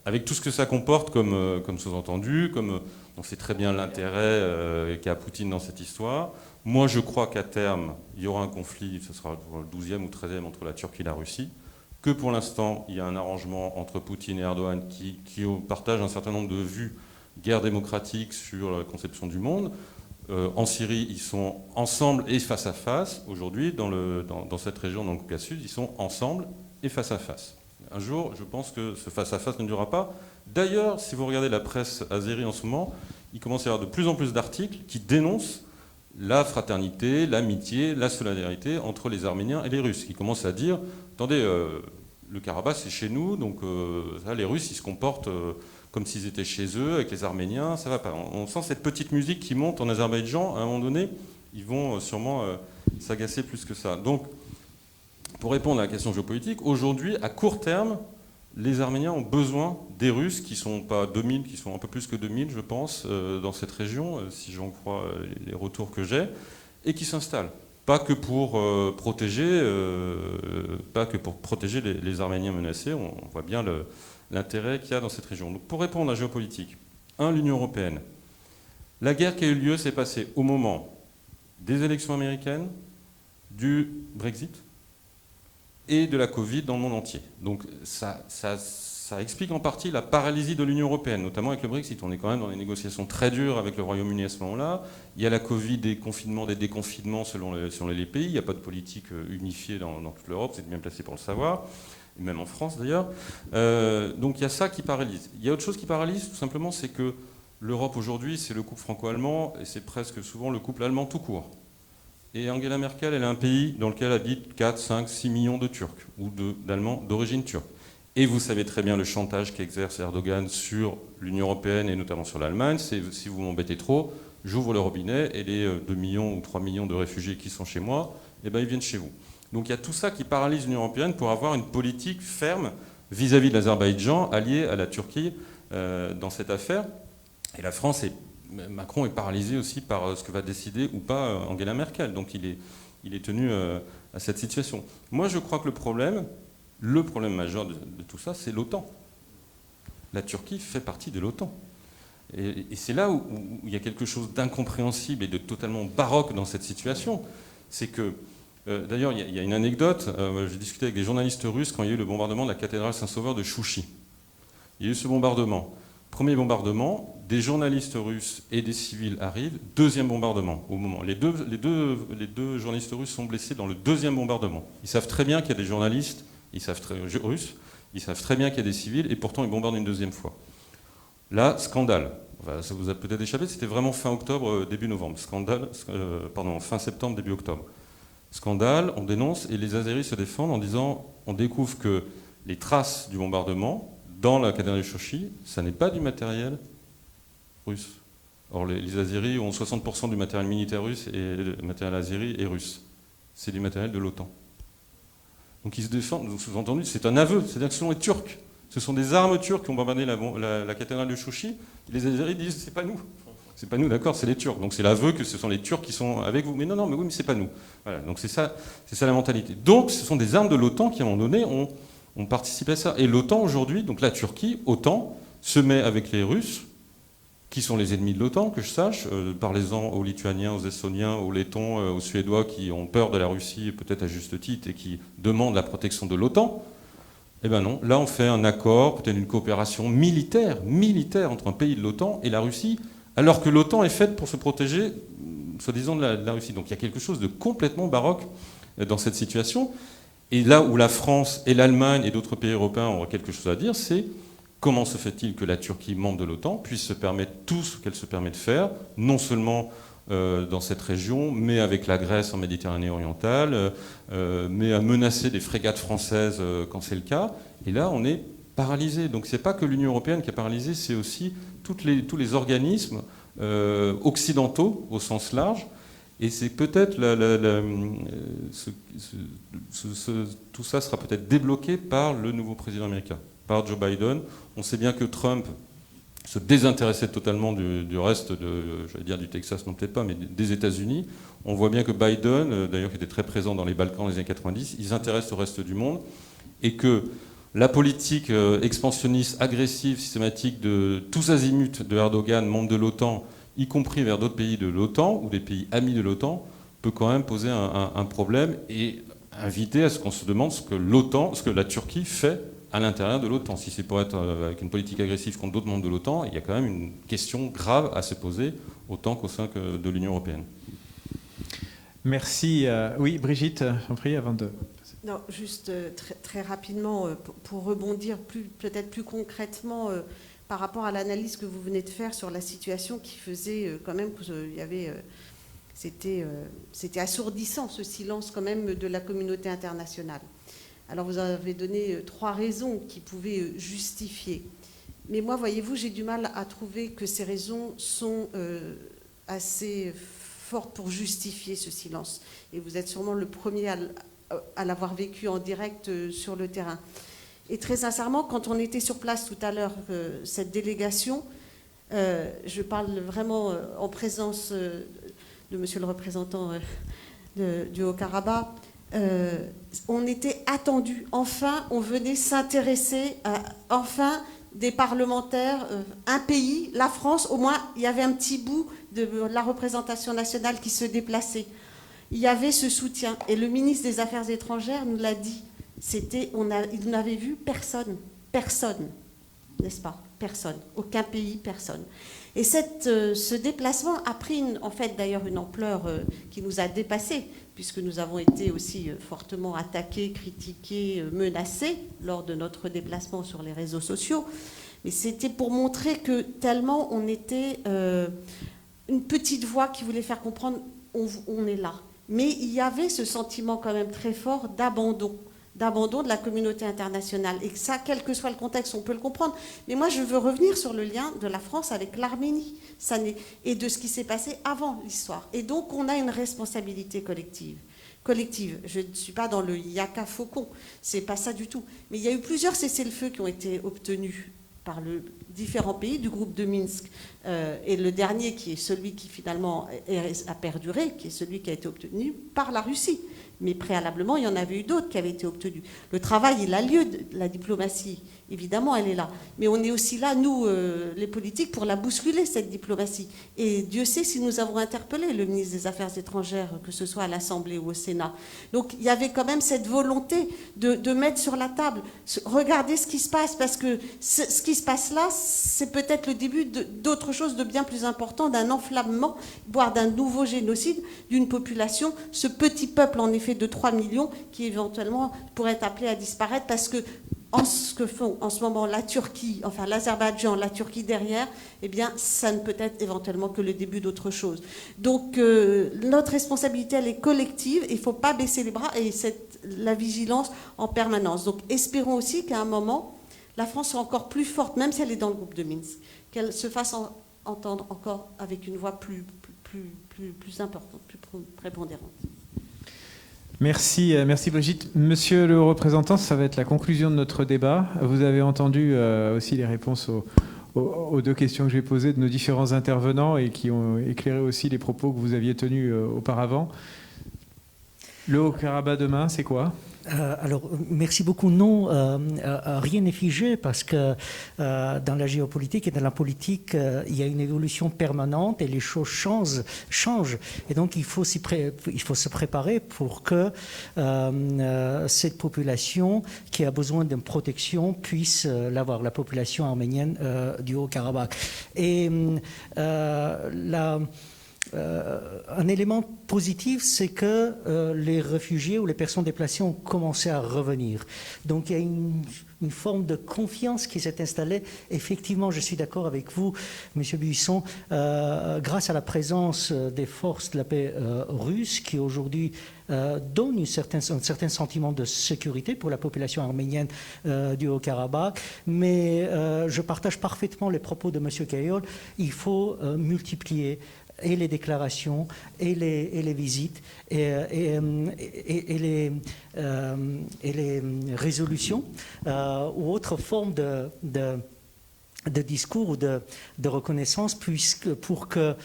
Avec tout ce que ça comporte comme sous-entendu, comme on sait très bien l'intérêt qu'a Poutine dans cette histoire. Moi, je crois qu'à terme, il y aura un conflit, ce sera le 12e ou 13e entre la Turquie et la Russie, que pour l'instant, il y a un arrangement entre Poutine et Erdogan qui partagent un certain nombre de vues guerre démocratique sur la conception du monde. En Syrie, ils sont ensemble et face à face. Aujourd'hui, dans cette région, dans le Caucase Sud, ils sont ensemble et face à face. Un jour, je pense que ce face-à-face ne durera pas. D'ailleurs, si vous regardez la presse azérie en ce moment, il commence à y avoir de plus en plus d'articles qui dénoncent la fraternité, l'amitié, la solidarité entre les Arméniens et les Russes, qui commencent à dire, attendez, le Karabakh c'est chez nous, donc ça, les Russes ils se comportent comme s'ils étaient chez eux, avec les Arméniens, ça va pas. On sent cette petite musique qui monte en Azerbaïdjan, à un moment donné, ils vont sûrement s'agacer plus que ça. Donc, pour répondre à la question géopolitique, aujourd'hui, à court terme, les Arméniens ont besoin des Russes, qui ne sont pas 2000, qui sont un peu plus que 2000, je pense, dans cette région, si j'en crois les retours que j'ai, et qui s'installent. Pas que pour protéger les Arméniens menacés, on voit bien l'intérêt qu'il y a dans cette région. Donc pour répondre à la géopolitique, l'Union européenne. La guerre qui a eu lieu s'est passée au moment des élections américaines, du Brexit et de la Covid dans le monde entier. Donc ça explique en partie la paralysie de l'Union européenne, notamment avec le Brexit. On est quand même dans des négociations très dures avec le Royaume-Uni à ce moment-là. Il y a la Covid, des confinements, des déconfinements selon les pays. Il n'y a pas de politique unifiée dans toute l'Europe, vous êtes bien placé pour le savoir, et même en France d'ailleurs. Donc il y a ça qui paralyse. Il y a autre chose qui paralyse, tout simplement, c'est que l'Europe aujourd'hui, c'est le couple franco-allemand, et c'est presque souvent le couple allemand tout court. Et Angela Merkel, elle a un pays dans lequel habitent 4, 5, 6 millions de Turcs, ou d'Allemands d'origine turque. Et vous savez très bien le chantage qu'exerce Erdogan sur l'Union européenne et notamment sur l'Allemagne. C'est si vous m'embêtez trop, j'ouvre le robinet et les 2 millions ou 3 millions de réfugiés qui sont chez moi, eh ben, ils viennent chez vous. Donc il y a tout ça qui paralyse l'Union européenne pour avoir une politique ferme vis-à-vis de l'Azerbaïdjan, allié à la Turquie dans cette affaire. Et la France, Macron est paralysé aussi par ce que va décider ou pas Angela Merkel. Donc il est tenu à cette situation. Moi je crois que le problème majeur de tout ça, c'est l'OTAN. La Turquie fait partie de l'OTAN. Et c'est là où il y a quelque chose d'incompréhensible et de totalement baroque dans cette situation. C'est que, d'ailleurs, il y a une anecdote. J'ai discuté avec des journalistes russes quand il y a eu le bombardement de la cathédrale Saint-Sauveur de Chouchi. Il y a eu ce bombardement. Premier bombardement, des journalistes russes et des civils arrivent. Deuxième bombardement, au moment. Les deux journalistes russes sont blessés dans le deuxième bombardement. Ils savent très bien qu'il y a des journalistes russes, ils savent très bien qu'il y a des civils, et pourtant ils bombardent une deuxième fois. Là, scandale. Enfin, ça vous a peut-être échappé, c'était vraiment fin octobre, début novembre. Fin septembre, début octobre. Scandale, on dénonce, et les Azéris se défendent en disant, on découvre que les traces du bombardement dans la cathédrale de Chouchi, ça n'est pas du matériel russe. Or, les Azéris ont 60% du matériel militaire russe, et le matériel azéri est russe. C'est du matériel de l'OTAN. Donc ils se défendent, sous-entendu, c'est un aveu, c'est-à-dire que ce sont les Turcs. Ce sont des armes turques qui ont bombardé la cathédrale de Chouchi. Les Azéris disent, c'est pas nous. C'est pas nous, d'accord, c'est les Turcs. Donc c'est l'aveu que ce sont les Turcs qui sont avec vous. Mais non, mais c'est pas nous. Voilà, donc c'est ça la mentalité. Donc ce sont des armes de l'OTAN qui, à un moment donné, ont participé à ça. Et l'OTAN aujourd'hui, donc la Turquie, OTAN, se met avec les Russes, qui sont les ennemis de l'OTAN, que je sache. Parlez-en aux Lituaniens, aux Estoniens, aux Lettons, aux Suédois qui ont peur de la Russie, peut-être à juste titre, et qui demandent la protection de l'OTAN. Eh bien non, là on fait un accord, peut-être une coopération militaire entre un pays de l'OTAN et la Russie, alors que l'OTAN est faite pour se protéger, soi-disant, de la Russie. Donc il y a quelque chose de complètement baroque dans cette situation. Et là où la France et l'Allemagne et d'autres pays européens auraient quelque chose à dire, c'est comment se fait-il que la Turquie, membre de l'OTAN, puisse se permettre tout ce qu'elle se permet de faire, non seulement dans cette région, mais avec la Grèce en Méditerranée orientale, mais à menacer des frégates françaises quand c'est le cas. Et là, on est paralysé. Donc c'est pas que l'Union européenne qui est paralysée, c'est aussi tous les organismes occidentaux au sens large. Et c'est peut-être tout ça sera peut-être débloqué par le nouveau président américain, par Joe Biden. On sait bien que Trump se désintéressait totalement du reste du Texas, non peut-être pas, mais des États-Unis. On voit bien que Biden, d'ailleurs qui était très présent dans les Balkans dans les années 90, il s'intéresse au reste du monde, et que la politique expansionniste, agressive, systématique de tous azimuts de Erdogan, membre de l'OTAN, y compris vers d'autres pays de l'OTAN ou des pays amis de l'OTAN, peut quand même poser un problème et inviter à ce qu'on se demande ce que la Turquie fait à l'intérieur de l'OTAN. Si c'est pour être avec une politique agressive contre d'autres membres de l'OTAN, il y a quand même une question grave à se poser, autant qu'au sein de l'Union européenne. Merci. Oui, Brigitte, j'en prie, avant de... Non, juste très rapidement, pour rebondir peut-être plus concrètement par rapport à l'analyse que vous venez de faire sur la situation qui faisait quand même qu'il y avait... C'était assourdissant, ce silence quand même de la communauté internationale. Alors vous avez donné 3 raisons qui pouvaient justifier. Mais moi, voyez-vous, j'ai du mal à trouver que ces raisons sont assez fortes pour justifier ce silence. Et vous êtes sûrement le premier à l'avoir vécu en direct sur le terrain. Et très sincèrement, quand on était sur place tout à l'heure, cette délégation, je parle vraiment en présence de monsieur le représentant du Haut-Karabakh, on était attendus. Enfin, on venait s'intéresser enfin des parlementaires, un pays, la France, au moins, il y avait un petit bout de la représentation nationale qui se déplaçait. Il y avait ce soutien. Et le ministre des Affaires étrangères nous l'a dit. Il n'avait vu personne. Personne. N'est-ce pas? Personne. Aucun pays, personne. Et ce déplacement a pris, en fait, d'ailleurs, une ampleur qui nous a dépassés, puisque nous avons été aussi fortement attaqués, critiqués, menacés lors de notre déplacement sur les réseaux sociaux. Mais c'était pour montrer que tellement on était une petite voix qui voulait faire comprendre on est là. Mais il y avait ce sentiment quand même très fort d'abandon de la communauté internationale. Et ça, quel que soit le contexte, on peut le comprendre. Mais moi, je veux revenir sur le lien de la France avec l'Arménie et de ce qui s'est passé avant l'histoire. Et donc, on a une responsabilité collective. Je ne suis pas dans le yaka faucon, c'est pas ça du tout. Mais il y a eu plusieurs cessez-le-feu qui ont été obtenus par différents pays du groupe de Minsk. Et le dernier, qui est celui qui finalement a perduré, qui est celui qui a été obtenu par la Russie. Mais préalablement, il y en avait eu d'autres qui avaient été obtenus. Le travail, il a lieu, la diplomatie, évidemment, elle est là. Mais on est aussi là, nous, les politiques, pour la bousculer, cette diplomatie. Et Dieu sait si nous avons interpellé le ministre des Affaires étrangères, que ce soit à l'Assemblée ou au Sénat. Donc, il y avait quand même cette volonté de mettre sur la table, regardez ce qui se passe, parce que ce qui se passe là, c'est peut-être le début d'autre chose de bien plus important, d'un enflammement, voire d'un nouveau génocide d'une population, ce petit peuple, en effet, de 3 millions, qui éventuellement pourrait être appelé à disparaître, parce que ce que font en ce moment la Turquie, enfin l'Azerbaïdjan, la Turquie derrière, eh bien, ça ne peut être éventuellement que le début d'autre chose. Donc, notre responsabilité, elle est collective, il ne faut pas baisser les bras, et la vigilance en permanence. Donc, espérons aussi qu'à un moment, la France soit encore plus forte, même si elle est dans le groupe de Minsk, qu'elle se fasse entendre encore avec une voix plus importante, plus prépondérante. Merci Brigitte. Monsieur le représentant, ça va être la conclusion de notre débat. Vous avez entendu aussi les réponses aux deux questions que j'ai posées de nos différents intervenants et qui ont éclairé aussi les propos que vous aviez tenus auparavant. Le Haut-Karabakh demain, c'est quoi ? Alors, merci beaucoup. Non, rien n'est figé parce que dans la géopolitique et dans la politique, il y a une évolution permanente et les choses changent. Et donc, il faut se préparer pour que cette population qui a besoin d'une protection puisse l'avoir, la population arménienne du Haut-Karabakh. Et un élément positif, c'est que les réfugiés ou les personnes déplacées ont commencé à revenir. Donc il y a une forme de confiance qui s'est installée. Effectivement, je suis d'accord avec vous, M. Buisson, grâce à la présence des forces de la paix russes qui aujourd'hui donnent un certain sentiment de sécurité pour la population arménienne du Haut-Karabakh. Mais je partage parfaitement les propos de M. Kayol. Il faut multiplier et les déclarations, et les visites, et les résolutions, ou autres formes de discours ou de reconnaissance, pour que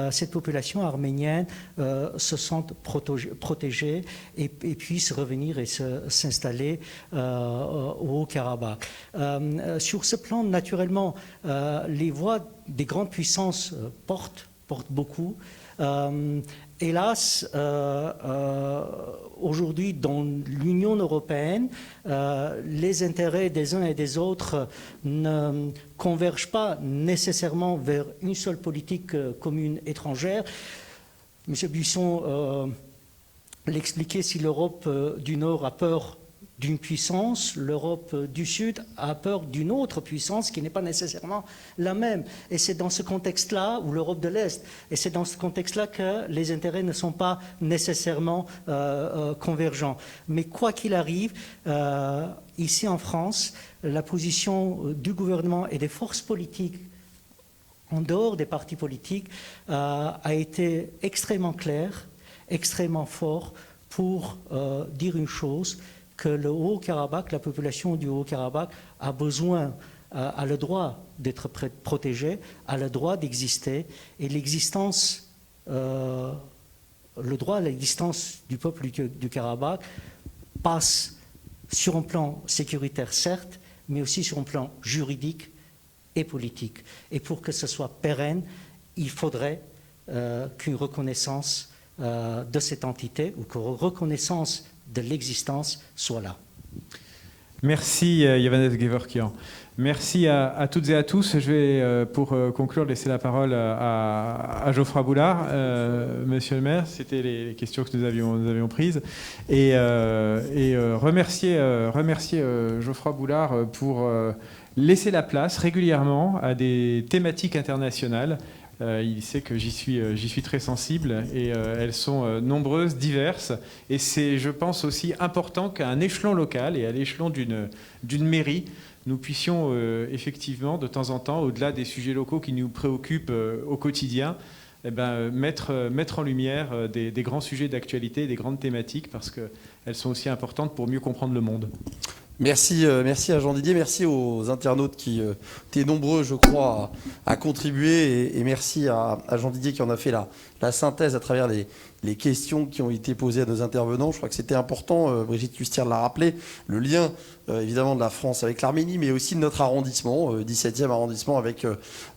cette population arménienne se sente protégée et puisse revenir et s'installer au Haut-Karabakh. Sur ce plan, naturellement, les voix des grandes puissances portent beaucoup. Hélas, aujourd'hui, dans l'Union européenne, les intérêts des uns et des autres ne convergent pas nécessairement vers une seule politique commune étrangère. M. Buisson l'expliquait, si l'Europe du Nord a peur d'une puissance, l'Europe du Sud a peur d'une autre puissance qui n'est pas nécessairement la même. Et c'est dans ce contexte-là, ou l'Europe de l'Est, et c'est dans ce contexte-là que les intérêts ne sont pas nécessairement convergents. Mais quoi qu'il arrive, ici en France, la position du gouvernement et des forces politiques en dehors des partis politiques a été extrêmement claire, extrêmement fort pour dire une chose, que le Haut-Karabakh, la population du Haut-Karabakh a besoin, a le droit d'être protégée, a le droit d'exister, et l'existence le droit à l'existence du peuple du Karabakh passe sur un plan sécuritaire, certes, mais aussi sur un plan juridique et politique. Et pour que ce soit pérenne, il faudrait qu'une reconnaissance de cette entité ou qu'une reconnaissance de l'existence soit là. Merci Yavanet Gevorkian. Merci à toutes et à tous. Je vais, pour conclure, laisser la parole à Geoffroy Boulard. Monsieur le maire, c'était les questions que nous avions prises. Et remercier Geoffroy Boulard pour laisser la place régulièrement à des thématiques internationales. Il sait que j'y suis très sensible et elles sont nombreuses, diverses. Et c'est, je pense, aussi important qu'à un échelon local et à l'échelon d'une mairie, nous puissions effectivement, de temps en temps, au-delà des sujets locaux qui nous préoccupent au quotidien, mettre en lumière des grands sujets d'actualité, des grandes thématiques, parce qu'elles sont aussi importantes pour mieux comprendre le monde. Merci à Jean-Didier, merci aux internautes qui étaient nombreux, je crois, à contribuer, et merci à Jean-Didier qui en a fait la synthèse à travers les questions qui ont été posées à nos intervenants. Je crois que c'était important, Brigitte Custière l'a rappelé, le lien évidemment de la France avec l'Arménie, mais aussi de notre arrondissement, 17e arrondissement avec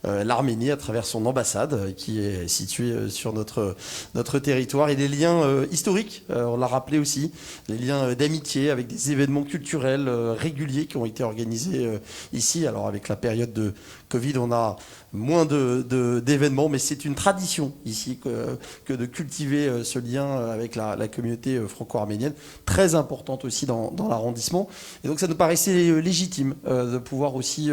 l'Arménie à travers son ambassade qui est située sur notre territoire, et des liens historiques, on l'a rappelé aussi, les liens d'amitié avec des événements culturels réguliers qui ont été organisés ici. Alors avec la période de Covid, on a moins d'événements, mais c'est une tradition ici que de cultiver ce lien avec la communauté franco-arménienne, très importante aussi dans l'arrondissement. Et donc ça nous paraissait légitime de pouvoir aussi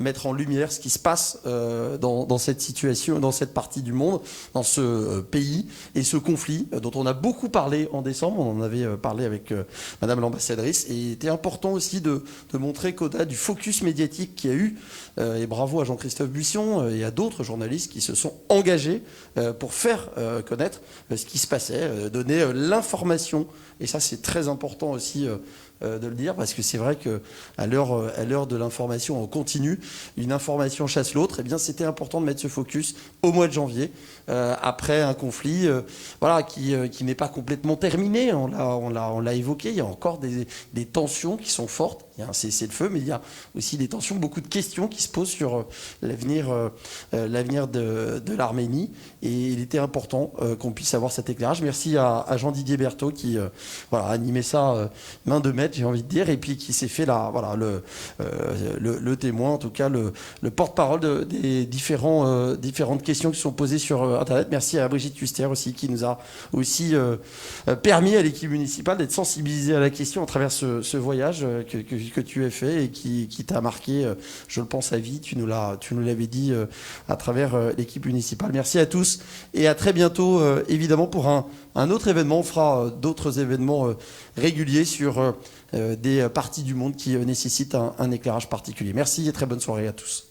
mettre en lumière ce qui se passe dans cette situation, dans cette partie du monde, dans ce pays, et ce conflit dont on a beaucoup parlé en décembre. On en avait parlé avec Madame l'ambassadrice, et il était important aussi de montrer qu'au-delà du focus médiatique qu'il y a eu, et bravo à Jean-Christophe Buisson et à d'autres journalistes qui se sont engagés pour faire connaître ce qui se passait, donner l'information. Et ça, c'est très important aussi de le dire, parce que c'est vrai qu'à l'heure de l'information en continu, une information chasse l'autre. Eh bien, c'était important de mettre ce focus au mois de janvier, après un conflit qui n'est pas complètement terminé. On l'a évoqué, il y a encore des tensions qui sont fortes. Il y a un cessez-le-feu, mais il y a aussi des tensions, beaucoup de questions qui se posent sur l'avenir de l'Arménie. Et il était important qu'on puisse avoir cet éclairage. Merci à Jean-Didier Berthaud qui a animé ça main de maître, j'ai envie de dire, et puis qui s'est fait le témoin, en tout cas le porte-parole des différentes questions qui sont posées sur Internet. Merci à Brigitte Custière aussi, qui nous a aussi permis à l'équipe municipale d'être sensibilisée à la question à travers ce voyage que tu as fait et qui t'a marqué, je le pense, à vie. Tu nous l'avais dit à travers l'équipe municipale. Merci à tous et à très bientôt, évidemment, pour un autre événement. On fera d'autres événements réguliers sur des parties du monde qui nécessitent un éclairage particulier. Merci et très bonne soirée à tous.